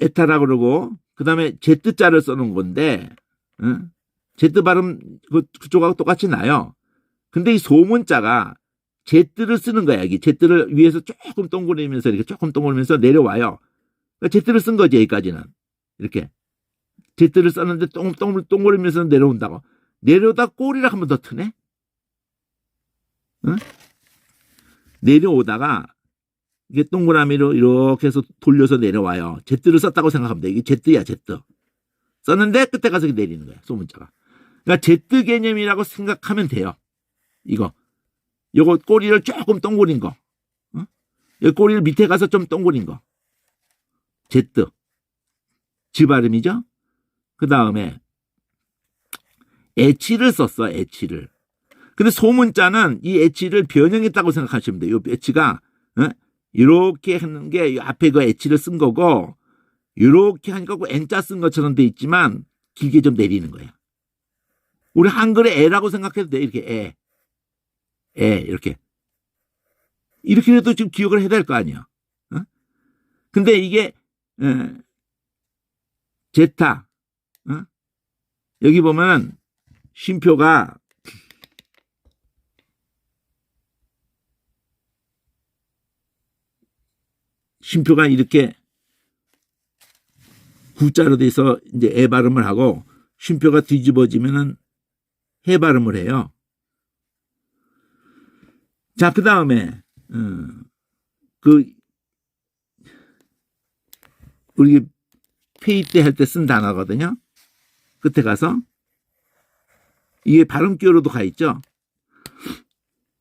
B: 에타라 그러고 그다음에 제트자를 써놓은 건데 응? 제트 발음 그쪽하고 똑같이 나요. 근데 이 소문자가 제트를 쓰는 거야. 여기 제트를 위에서 조금 동그리면서 이렇게 조금 동그리면서 내려와요. 그러니까 제트를 쓴 거지 여기까지는. 이렇게 제트를 썼는데 동그리면서 내려온다고. 내려오다 꼬리를 한 번 더 트네. 응? 내려오다가 이게 동그라미로 이렇게 해서 돌려서 내려와요. 제트를 썼다고 생각하면 돼. 이게 제트야, 제트. 썼는데 끝에 가서 내리는 거야, 소문자가. 그러니까 제트 개념이라고 생각하면 돼요. 요거 꼬리를 조금 동그린 거. 응? 이 꼬리를 밑에 가서 좀 동그린 거. 제트. 지 발음이죠? 그 다음에 H를 썼어, H를. 근데 소문자는 이 H를 변형했다고 생각하시면 돼요. 이 H가 이렇게 하는 게 앞에 그 H를 쓴 거고 이렇게 하니까 그 N자 쓴 것처럼 돼 있지만 길게 좀 내리는 거야. 우리 한글에 애라고 생각해도 돼. 이렇게 애 이렇게라도 지금 기억을 해야 될 거 아니야. 근데 이게 제타 여기 보면은 쉼표가 이렇게 구자로 돼서 이제 애 발음을 하고 쉼표가 뒤집어지면은 해 발음을 해요. 자, 그 다음에 우리 페이 때 할 때 쓴 단어거든요. 끝에 가서 이게 발음 기호로도 가 있죠.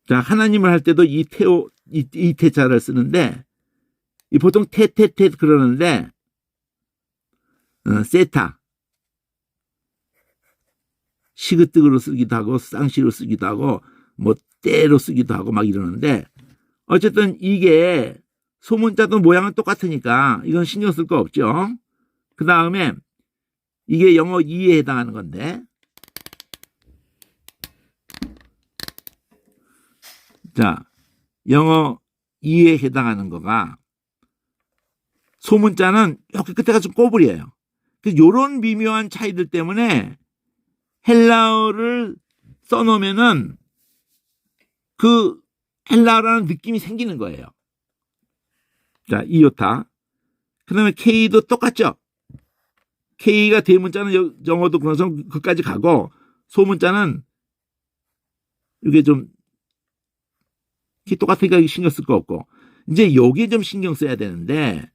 B: 자, 하나님을 할 때도 이 태자를 쓰는데 보통 테테테 그러는데 세타 시그뜨그로 쓰기도 하고 쌍시로 쓰기도 하고 뭐 때로 쓰기도 하고 막 이러는데 어쨌든 이게 소문자도 모양은 똑같으니까 이건 신경 쓸 거 없죠. 그 다음에 이게 영어 2에 해당하는 건데 자 영어 2에 해당하는 거가 소문자는 이렇게 끝에가 좀 꼬부려요. 요런 미묘한 차이들 때문에 헬라어를 써놓으면은 그 헬라어라는 느낌이 생기는 거예요. 자, 이오타. 그 다음에 K도 똑같죠? K가 대문자는 영어도 그래서 그까지 가고, 소문자는 이게 좀 똑같으니까 신경 쓸 거 없고, 이제 요게 좀 신경 써야 되는데,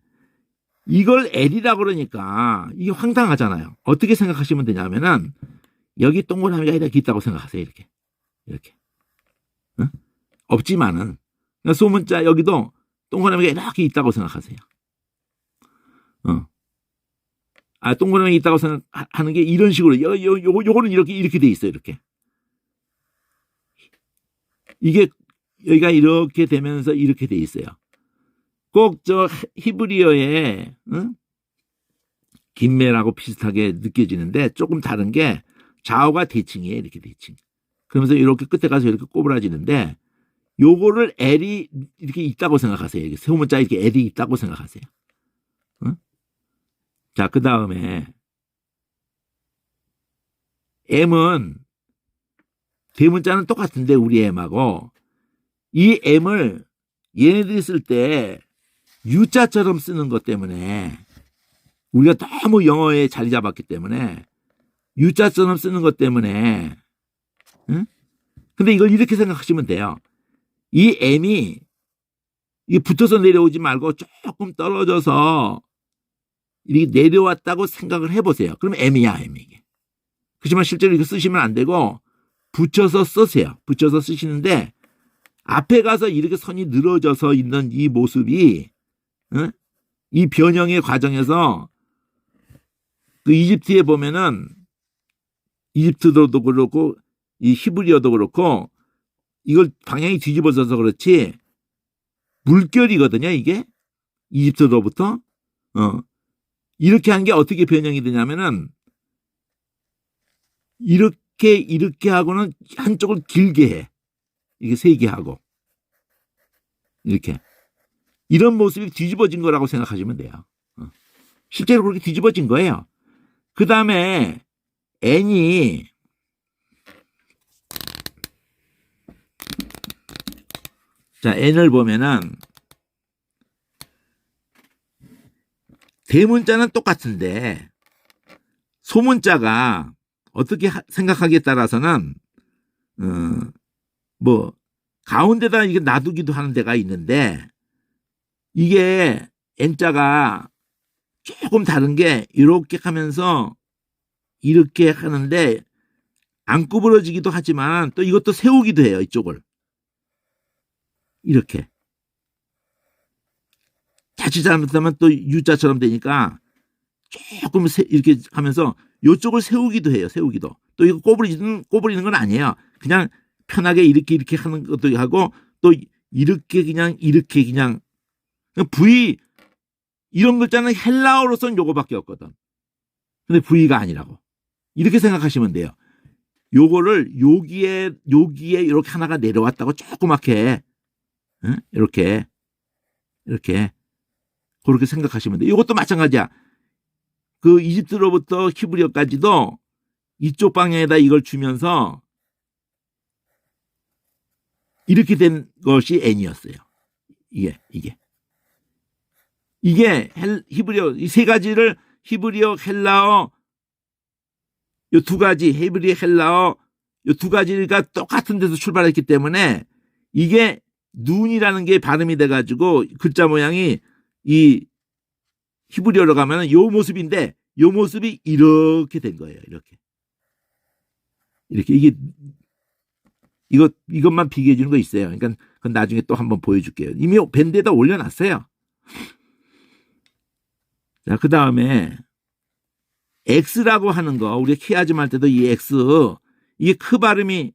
B: 이걸 L이라고 그러니까 이게 황당하잖아요. 어떻게 생각하시면 되냐면은, 여기 동그라미가 이렇게 있다고 생각하세요. 이렇게. 응? 없지만은, 그러니까 소문자 여기도 동그라미가 이렇게 있다고 생각하세요. 동그라미 있다고 생각하는 게 이런 식으로, 요거는 이렇게 돼 있어요, 이렇게. 이게, 여기가 이렇게 되면서 이렇게 돼 있어요. 꼭 히브리어의, 김매라고 비슷하게 느껴지는데 조금 다른 게 좌우가 대칭이에요, 이렇게 대칭. 그러면서 이렇게 끝에 가서 이렇게 꼬부라지는데, 요거를 L이 이렇게 있다고 생각하세요. 소문자 이렇게 L이 있다고 생각하세요. 자, 그 다음에 M은 대문자는 똑같은데 우리 M하고 이 M을 얘네들이 쓸 때 U자처럼 쓰는 것 때문에 우리가 너무 영어에 자리 잡았기 때문에 U자처럼 쓰는 것 때문에 근데 이걸 이렇게 생각하시면 돼요. 이 M이 이게 붙어서 내려오지 말고 조금 떨어져서 이렇게 내려왔다고 생각을 해보세요. 그럼 M이야, M 이게. 그렇지만 실제로 이거 쓰시면 안 되고 붙여서 쓰세요. 붙여서 쓰시는데 앞에 가서 이렇게 선이 늘어져서 있는 이 모습이 이 변형의 과정에서 그 이집트에 보면은 이집트도 그렇고 이 히브리어도 그렇고 이걸 방향이 뒤집어져서 그렇지 물결이거든요, 이게. 이집트로부터. 이렇게 한 게 어떻게 변형이 되냐면은 이렇게 하고는 한쪽을 길게 해. 이게 세게 하고. 이렇게. 이런 모습이 뒤집어진 거라고 생각하시면 돼요. 실제로 그렇게 뒤집어진 거예요. 그 다음에 N이 자, N을 보면은 대문자는 똑같은데 소문자가 어떻게 생각하기에 따라서는 뭐 가운데다 이게 놔두기도 하는 데가 있는데 이게 N자가 조금 다른 게 이렇게 하면서 이렇게 하는데 안 구부러지기도 하지만 또 이것도 세우기도 해요. 이쪽을 이렇게 자칫 잘못하면 또 U자처럼 되니까 조금 이렇게 하면서 이쪽을 세우기도 해요. 세우기도. 또 이거 꼬부리는 건 아니에요. 그냥 편하게 이렇게 하는 것도 하고 또 이렇게 그냥 V 이런 글자는 헬라어로서는 요거밖에 없거든. 근데 V가 아니라고. 이렇게 생각하시면 돼요. 요거를 여기에 이렇게 하나가 내려왔다고 조그맣게 이렇게 그렇게 생각하시면 돼요. 이것도 마찬가지야. 그 이집트로부터 히브리어까지도 이쪽 방향에다 이걸 주면서 이렇게 된 것이 N이었어요. 이게 히브리어 이 세 가지를 히브리어, 헬라어 요 두 가지 히브리어, 헬라어 요 두 가지가 똑같은 데서 출발했기 때문에 이게 눈이라는 게 발음이 돼가지고 글자 모양이 이 히브리어로 가면은 요 모습인데 요 모습이 이렇게 된 거예요. 이게 이것만 비교해 주는 거 있어요. 그러니까 그건 나중에 또 한번 보여줄게요. 이미 밴드에다 올려놨어요. 자, 그 다음에 X라고 하는 거 우리가 키아즘 할 때도 이 X 이게 크 발음이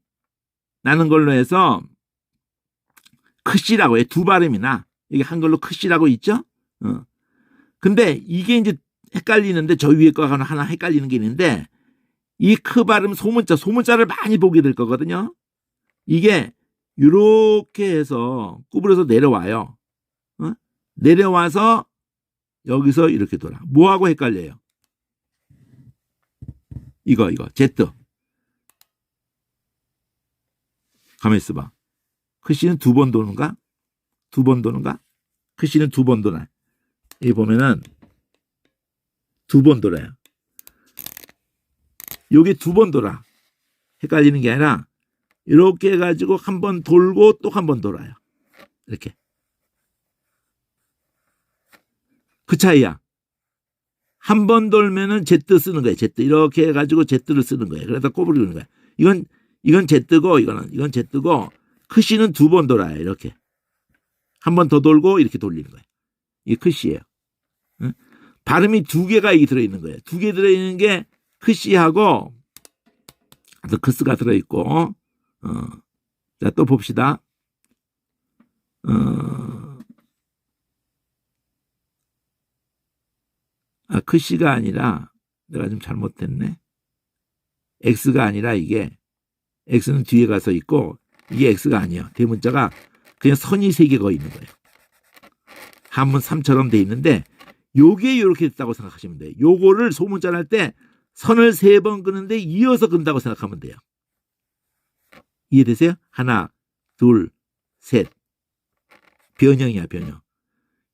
B: 나는 걸로 해서 크씨라고 해요. 두 발음이나 이게 한글로 크씨라고 있죠. 근데 이게 이제 헷갈리는데 저 위에 거하고는 하나 헷갈리는 게 있는데 이 크 발음 소문자를 많이 보게 될 거거든요. 이게 이렇게 해서 구부려서 내려와요. 내려와서 여기서 이렇게 돌아. 뭐하고 헷갈려요? 이거 Z. 가만히 있어봐. 크씨는 2번 도는가? 2번 도는가? 크씨는 2번 도나. 여기 보면은 2번 돌아요. 요게 2번 돌아. 헷갈리는 게 아니라 이렇게 해가지고 한 번 돌고 또 한 번 돌아요. 이렇게. 그 차이야. 한 번 돌면은 Z 쓰는 거예요. Z. 이렇게 해가지고 Z를 쓰는 거예요. 그래서 꼬부리 그리는 거예요. 이건 Z고, 이건 Z고, 크씨는 2번 돌아요. 이렇게. 한 번 더 돌고, 이렇게 돌리는 거예요. 이게 크씨예요. 응? 발음이 2개가 여기 들어있는 거예요. 2개 들어있는 게 크씨하고, 또 크스가 들어있고, 자, 또 봅시다. 크씨가 아니라, 내가 좀 잘못했네. X가 아니라 이게, X는 뒤에 가서 있고, 이게 X가 아니야. 대문자가 그냥 선이 3개가 있는 거예요. 한문 3처럼 돼 있는데, 요게 이렇게 됐다고 생각하시면 돼요. 요거를 소문자를 할 때, 선을 3번 끄는데 이어서 끈다고 생각하면 돼요. 이해되세요? 하나, 둘, 셋. 변형이야, 변형.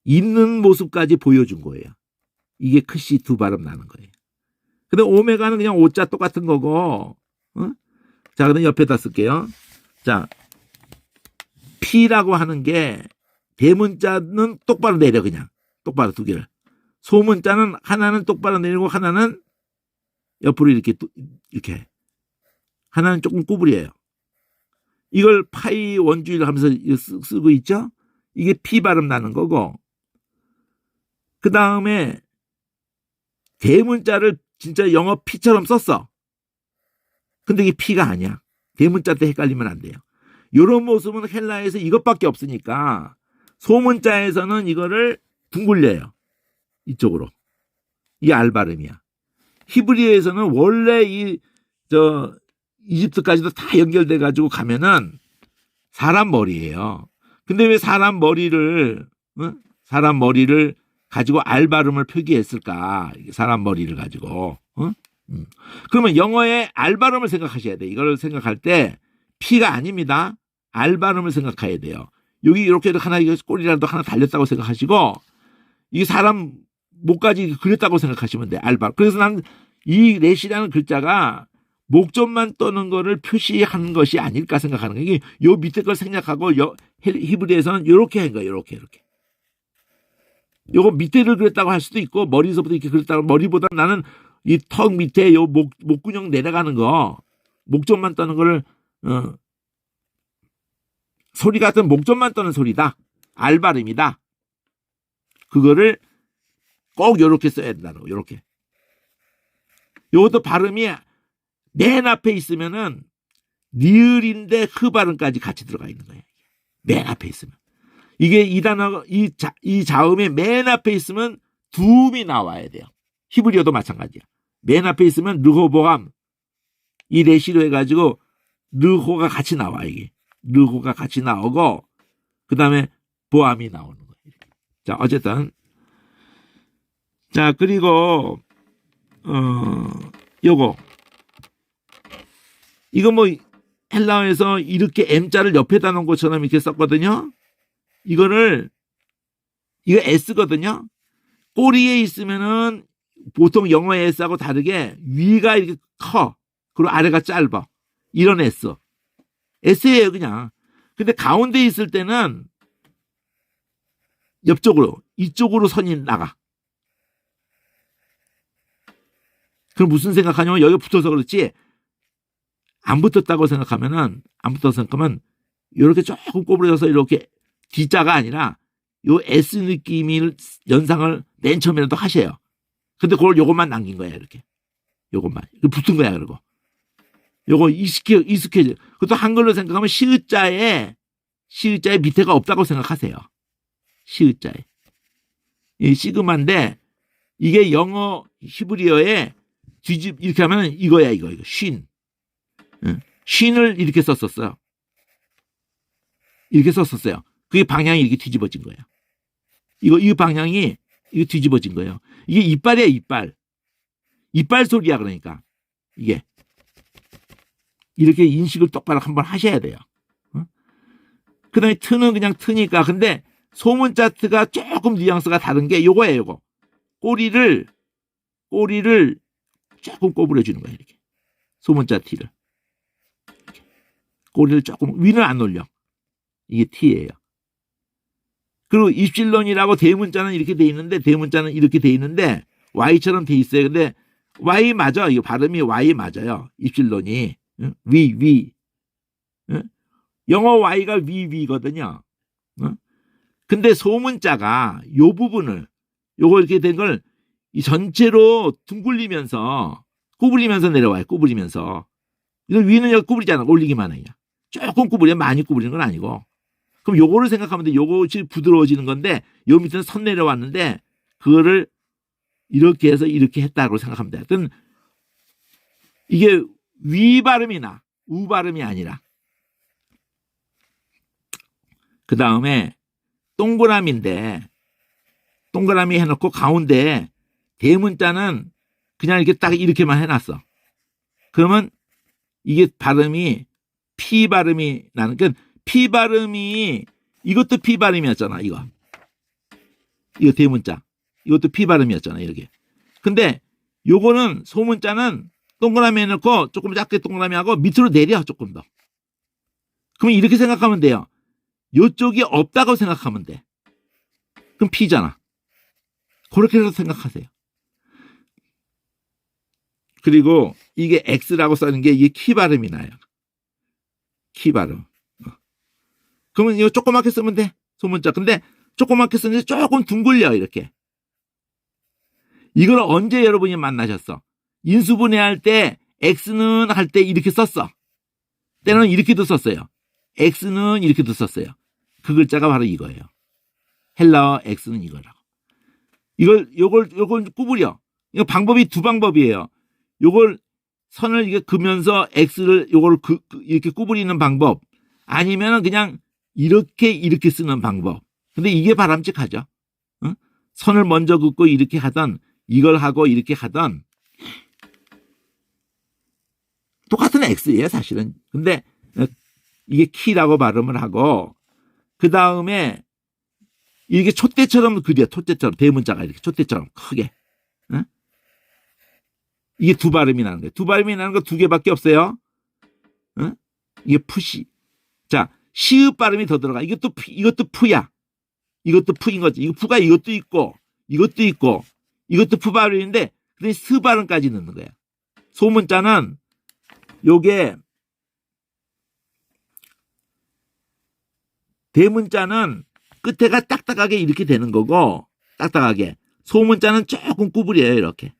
B: 있는 모습까지 보여준 거예요. 이게 크씨 2 발음 나는 거예요. 근데 오메가는 그냥 오자 똑같은 거고, 자, 그럼 옆에다 쓸게요. 자, P라고 하는 게, 대문자는 똑바로 내려, 그냥. 똑바로 2개를. 소문자는 하나는 똑바로 내리고, 하나는 옆으로 이렇게. 하나는 조금 구부려요. 이걸 파이 원주의를 하면서 쓰고 있죠? 이게 P 발음 나는 거고, 그 다음에, 대문자를 진짜 영어 P처럼 썼어. 근데 이게 P가 아니야. 대문자 때 헷갈리면 안 돼요. 이런 모습은 헬라에서 이것밖에 없으니까 소문자에서는 이거를 둥글려요. 이쪽으로. 이게 알 발음이야. 히브리어에서는 원래 이집트까지도 다 연결돼 가지고 가면은 사람 머리예요. 근데 왜 사람 머리를 가지고 알 발음을 표기했을까? 사람 머리를 가지고. 그러면 영어의 알 발음을 생각하셔야 돼요. 이걸 생각할 때 P가 아닙니다. 알 발음을 생각해야 돼요. 여기 이렇게 하나 꼬리라도 하나 달렸다고 생각하시고, 이 사람 목까지 그렸다고 생각하시면 돼요. 알 발음. 그래서 난 이 렛이라는 글자가 목점만 떠는 거를 표시한 것이 아닐까 생각하는 거예요. 이게 요 밑에 걸 생략하고 히브리에서는 이렇게 한 거예요. 이렇게. 요거 밑에를 그렸다고 할 수도 있고, 머리서부터 이렇게 그렸다고, 머리보다 나는 이 턱 밑에 요 목근육 내려가는 거, 목점만 떠는 거를, 소리 같은 목점만 떠는 소리다. 알 발음이다. 그거를 꼭 요렇게 써야 된다고, 요렇게. 요것도 발음이 맨 앞에 있으면은, 니을인데 흐 발음까지 같이 들어가 있는 거예요. 맨 앞에 있으면. 이게 이 단어가, 이 자음이 맨 앞에 있으면 두음이 나와야 돼요. 히브리어도 마찬가지야. 맨 앞에 있으면 르호보암, 이 레시로 해가지고 르호가 같이 나와, 이게. 르호가 같이 나오고, 그 다음에 보암이 나오는 거예요. 자, 어쨌든. 자, 그리고, 요거. 이거 뭐, 헬라어에서 이렇게 M자를 옆에다 놓은 것처럼 이렇게 썼거든요. 이거 S거든요. 꼬리에 있으면은 보통 영어의 S하고 다르게 위가 이렇게 커. 그리고 아래가 짧아. 이런 S. S예요, 그냥. 근데 가운데 있을 때는 옆쪽으로, 이쪽으로 선이 나가. 그럼 무슨 생각하냐면 여기 붙어서 그렇지, 안 붙었다고 생각하면 이렇게 조금 꼬부려져서 이렇게 D자가 아니라 요 S 느낌을 연상을 맨 처음이라도 하셔요. 근데 그걸 요것만 남긴 거야, 이렇게. 요것만. 붙은 거야, 그리고. 요거 익숙해져. 그것도 한글로 생각하면 시읒자에 밑에가 없다고 생각하세요. 시읒자에. 이 시그마인데, 이게 영어 히브리어에 이렇게 하면 이거야, 이거. 쉰. 쉰을 이렇게 썼었어요. 그게 방향이 이렇게 뒤집어진 거예요. 이 방향이 이거 뒤집어진 거예요. 이게 이빨이야, 이빨. 이빨 소리야, 그러니까. 이게. 이렇게 인식을 똑바로 한번 하셔야 돼요. 그 다음에 트는 그냥 트니까. 근데 소문자 트가 조금 뉘앙스가 다른 게 요거예요, 요거. 꼬리를 조금 꼬부려주는 거예요, 이렇게. 소문자 T를. 이렇게. 꼬리를 조금, 위는 안 올려. 이게 T예요. 그리고 입실론이라고 대문자는 이렇게 돼 있는데, 대문자는 이렇게 돼 있는데, Y처럼 돼 있어요. 근데 Y 맞아. 이거 발음이 Y 맞아요. 입실론이. 위. 영어 Y가 위거든요. 근데 소문자가 요 부분을, 요거 이렇게 된 걸 이 전체로 둥글리면서, 구부리면서 내려와요. 구부리면서. 이거 위는 여기 구부리잖아. 올리기만 해요. 조금 구부려, 많이 구부리는 건 아니고. 그럼 요거를 생각하면 돼. 요것이 부드러워지는 건데, 요 밑에는 선 내려왔는데, 그거를 이렇게 해서 이렇게 했다고 생각하면 돼. 하여튼, 이게 위 발음이나 우 발음이 아니라. 그 다음에, 동그라미인데, 동그라미 해놓고 가운데 대문자는 그냥 이렇게 딱 이렇게만 해놨어. 그러면 이게 발음이 P 발음이 나는, 그러니까 P 발음이, 이것도 P 발음이었잖아, 이거 대문자. 이것도 P 발음이었잖아, 이렇게. 근데 요거는 소문자는 동그라미 해놓고 조금 작게 동그라미 하고 밑으로 내려, 조금 더. 그러면 이렇게 생각하면 돼요. 요쪽이 없다고 생각하면 돼. 그럼 P잖아. 그렇게 해서 생각하세요. 그리고 이게 X라고 써는 게 이게 키 발음이 나요. 키 발음. 그러면 이거 조그맣게 쓰면 돼. 소문자. 근데 조그맣게 쓰는데 조금 둥글려, 이렇게. 이걸 언제 여러분이 만나셨어? 인수분해할 때 X는 할 때 이렇게 썼어. 때는 이렇게도 썼어요. X는 이렇게도 썼어요. 그 글자가 바로 이거예요. 헬라어 X는 이거라고. 요걸 구부려. 이거 방법이 두 방법이에요. 요걸 선을 이게 그면서 X를 요걸 이렇게 구부리는 방법. 아니면은 그냥 이렇게 쓰는 방법. 근데 이게 바람직하죠. 응? 선을 먼저 긋고 이렇게 하던, 이걸 하고 이렇게 하던, 똑같은 X예요, 사실은. 근데 이게 키라고 발음을 하고, 그 다음에 이게 촛대처럼 그려. 촛대처럼. 대문자가 이렇게 촛대처럼 크게. 응? 이게 두 발음이 나는 거예요. 두 발음이 나는 거 두 개밖에 없어요. 응? 이게 푸시. 자, 시읍 발음이 더 들어가. 이것도 푸야. 이것도 푸인 거지. 이거 푸가 이것도 있고, 이것도 푸 발음인데, 근데 스 발음까지 넣는 거야. 소문자는 요게, 대문자는 끝에가 딱딱하게 이렇게 되는 거고, 딱딱하게. 소문자는 조금 구부려요, 이렇게.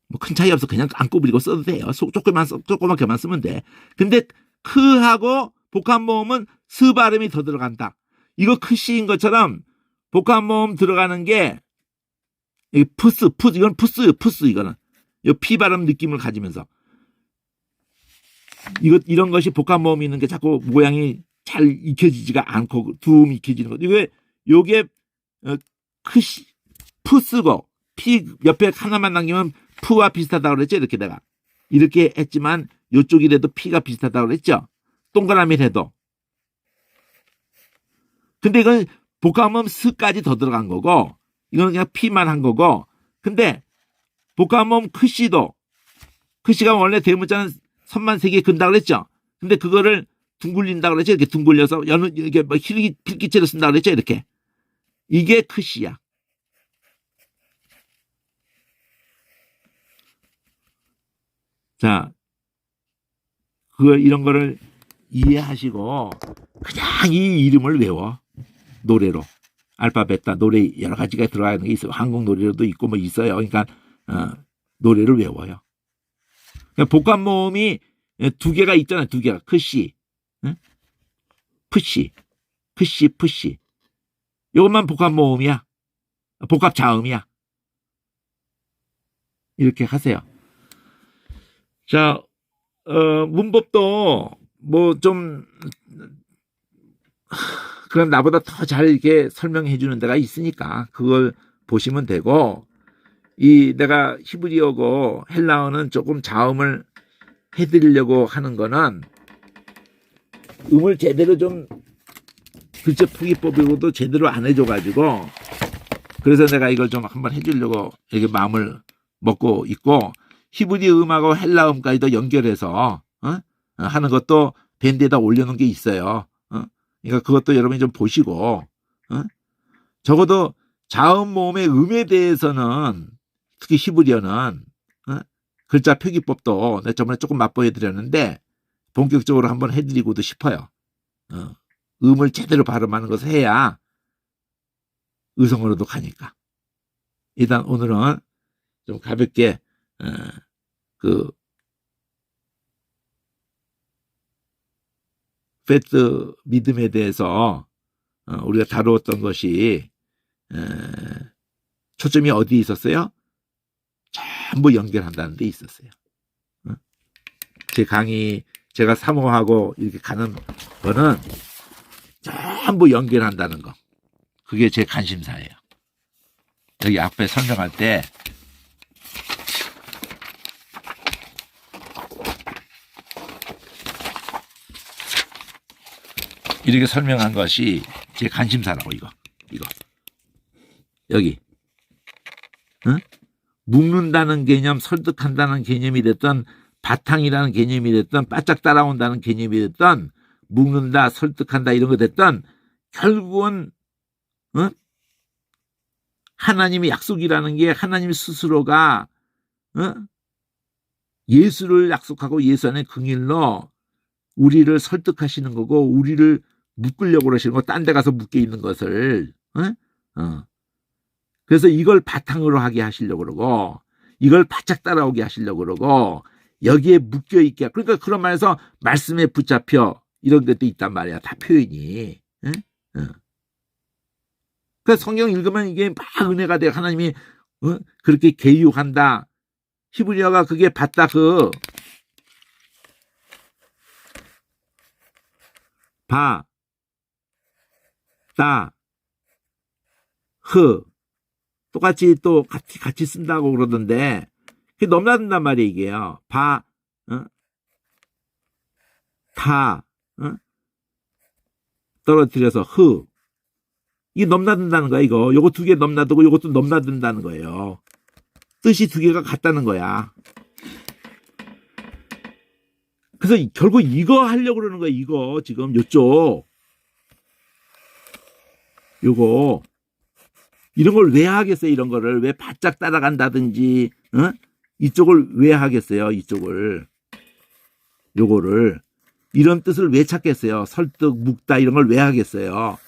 B: 뭐 큰 차이 없어. 그냥 안 구부리고 써도 돼요. 조그맣게만 쓰면 돼. 근데 크하고 복합모음은 스 발음이 더 들어간다. 이거 크시인 것처럼 복합모음 들어가는 게 이건 푸스 이거는. 이 피 발음 느낌을 가지면서. 이런 것이 복합모음이 있는 게 자꾸 모양이 잘 익혀지지가 않고 둠 익혀지는 거. 요게 푸스고 피 옆에 하나만 남기면 푸와 비슷하다고 그랬죠. 이렇게 내가 이렇게 했지만 요쪽이라도 피가 비슷하다고 그랬죠. 동그라미를 해도. 근데 이건 복합모음 스까지 더 들어간 거고, 이건 그냥 피만 한 거고. 근데 복합모음 크시가 원래 대문자는 선만 3개 근다고 그랬죠. 근데 그거를 둥글린다고 그랬죠. 이렇게 둥글려서 이게 뭐 필기체로 쓴다고 그랬죠. 이렇게. 이게 크시야. 자, 이런 거를 이해하시고 그냥 이 이름을 외워. 노래로. 알파벳다 노래 여러 가지가 들어가는 게 있어요. 한국 노래로도 있고 뭐 있어요. 그러니까 노래를 외워요. 그러니까 복합모음이 두 개가 있잖아요. 두 개가. 크시, 푸시, 푸시. 이것만 복합모음이야. 복합자음이야. 이렇게 하세요. 자, 문법도 뭐 좀 그럼 나보다 더 잘 이렇게 설명해 주는 데가 있으니까 그걸 보시면 되고, 이 내가 히브리어고 헬라어는 조금 자음을 해드리려고 하는 거는 음을 제대로 좀 글자 풀기법으로도 제대로 안 해줘가지고, 그래서 내가 이걸 좀 한번 해주려고 이렇게 마음을 먹고 있고, 히브리 음하고 헬라 음까지도 연결해서 하는 것도 밴드에다 올려놓은 게 있어요. 그러니까 그것도 여러분이 좀 보시고, 적어도 자음 모음의 음에 대해서는 특히 히브리어는 글자 표기법도 내가 저번에 조금 맛보여 드렸는데 본격적으로 한번 해드리고도 싶어요. 음을 제대로 발음하는 것을 해야 의성어로도 가니까. 일단 오늘은 좀 가볍게 그 페트 믿음에 대해서 우리가 다루었던 것이 초점이 어디 있었어요? 전부 연결한다는 데 있었어요. 제 강의 제가 사모하고 이렇게 가는 거는 전부 연결한다는 거. 그게 제 관심사예요. 여기 앞에 설명할 때 이렇게 설명한 것이 제 관심사라고. 이거 여기 묶는다는 개념, 설득한다는 개념이 됐던, 바탕이라는 개념이 됐던, 바짝 따라온다는 개념이 됐던, 묶는다, 설득한다 이런 거 됐던, 결국은 하나님의 약속이라는 게 하나님 스스로가 예수를 약속하고 예수 안에 긍일로 우리를 설득하시는 거고, 우리를 묶으려고 그러시는 거, 딴 데 가서 묶여 있는 것을 그래서 이걸 바탕으로 하게 하시려고 그러고, 이걸 바짝 따라오게 하시려고 그러고, 여기에 묶여 있게, 그러니까 그런 말에서 말씀에 붙잡혀 이런 것도 있단 말이야. 다 표현이. 그래서 성경 읽으면 이게 막 은혜가 돼. 하나님이 그렇게 계유한다. 히브리어가 그게 받다, 바, 따, 흐. 똑같이 또 같이 쓴다고 그러던데, 그게 넘나든단 말이에요, 이게요. 바, 타, 떨어뜨려서 흐. 이게 넘나든다는 거야, 이거. 요거 두 개 넘나들고 요것도 넘나든다는 거예요. 뜻이 두 개가 같다는 거야. 그래서 결국 이거 하려고 그러는 거야, 이거. 지금 요쪽. 요거. 이런 걸 왜 하겠어요? 이런 거를 왜 바짝 따라간다든지, 이쪽을 왜 하겠어요? 이쪽을, 요거를 이런 뜻을 왜 찾겠어요? 설득, 묵다 이런 걸 왜 하겠어요?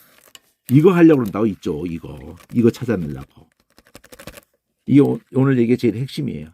B: 이거 하려고 그런다고. 이쪽, 이거 찾아내려고. 이게 오늘 얘기의 제일 핵심이에요.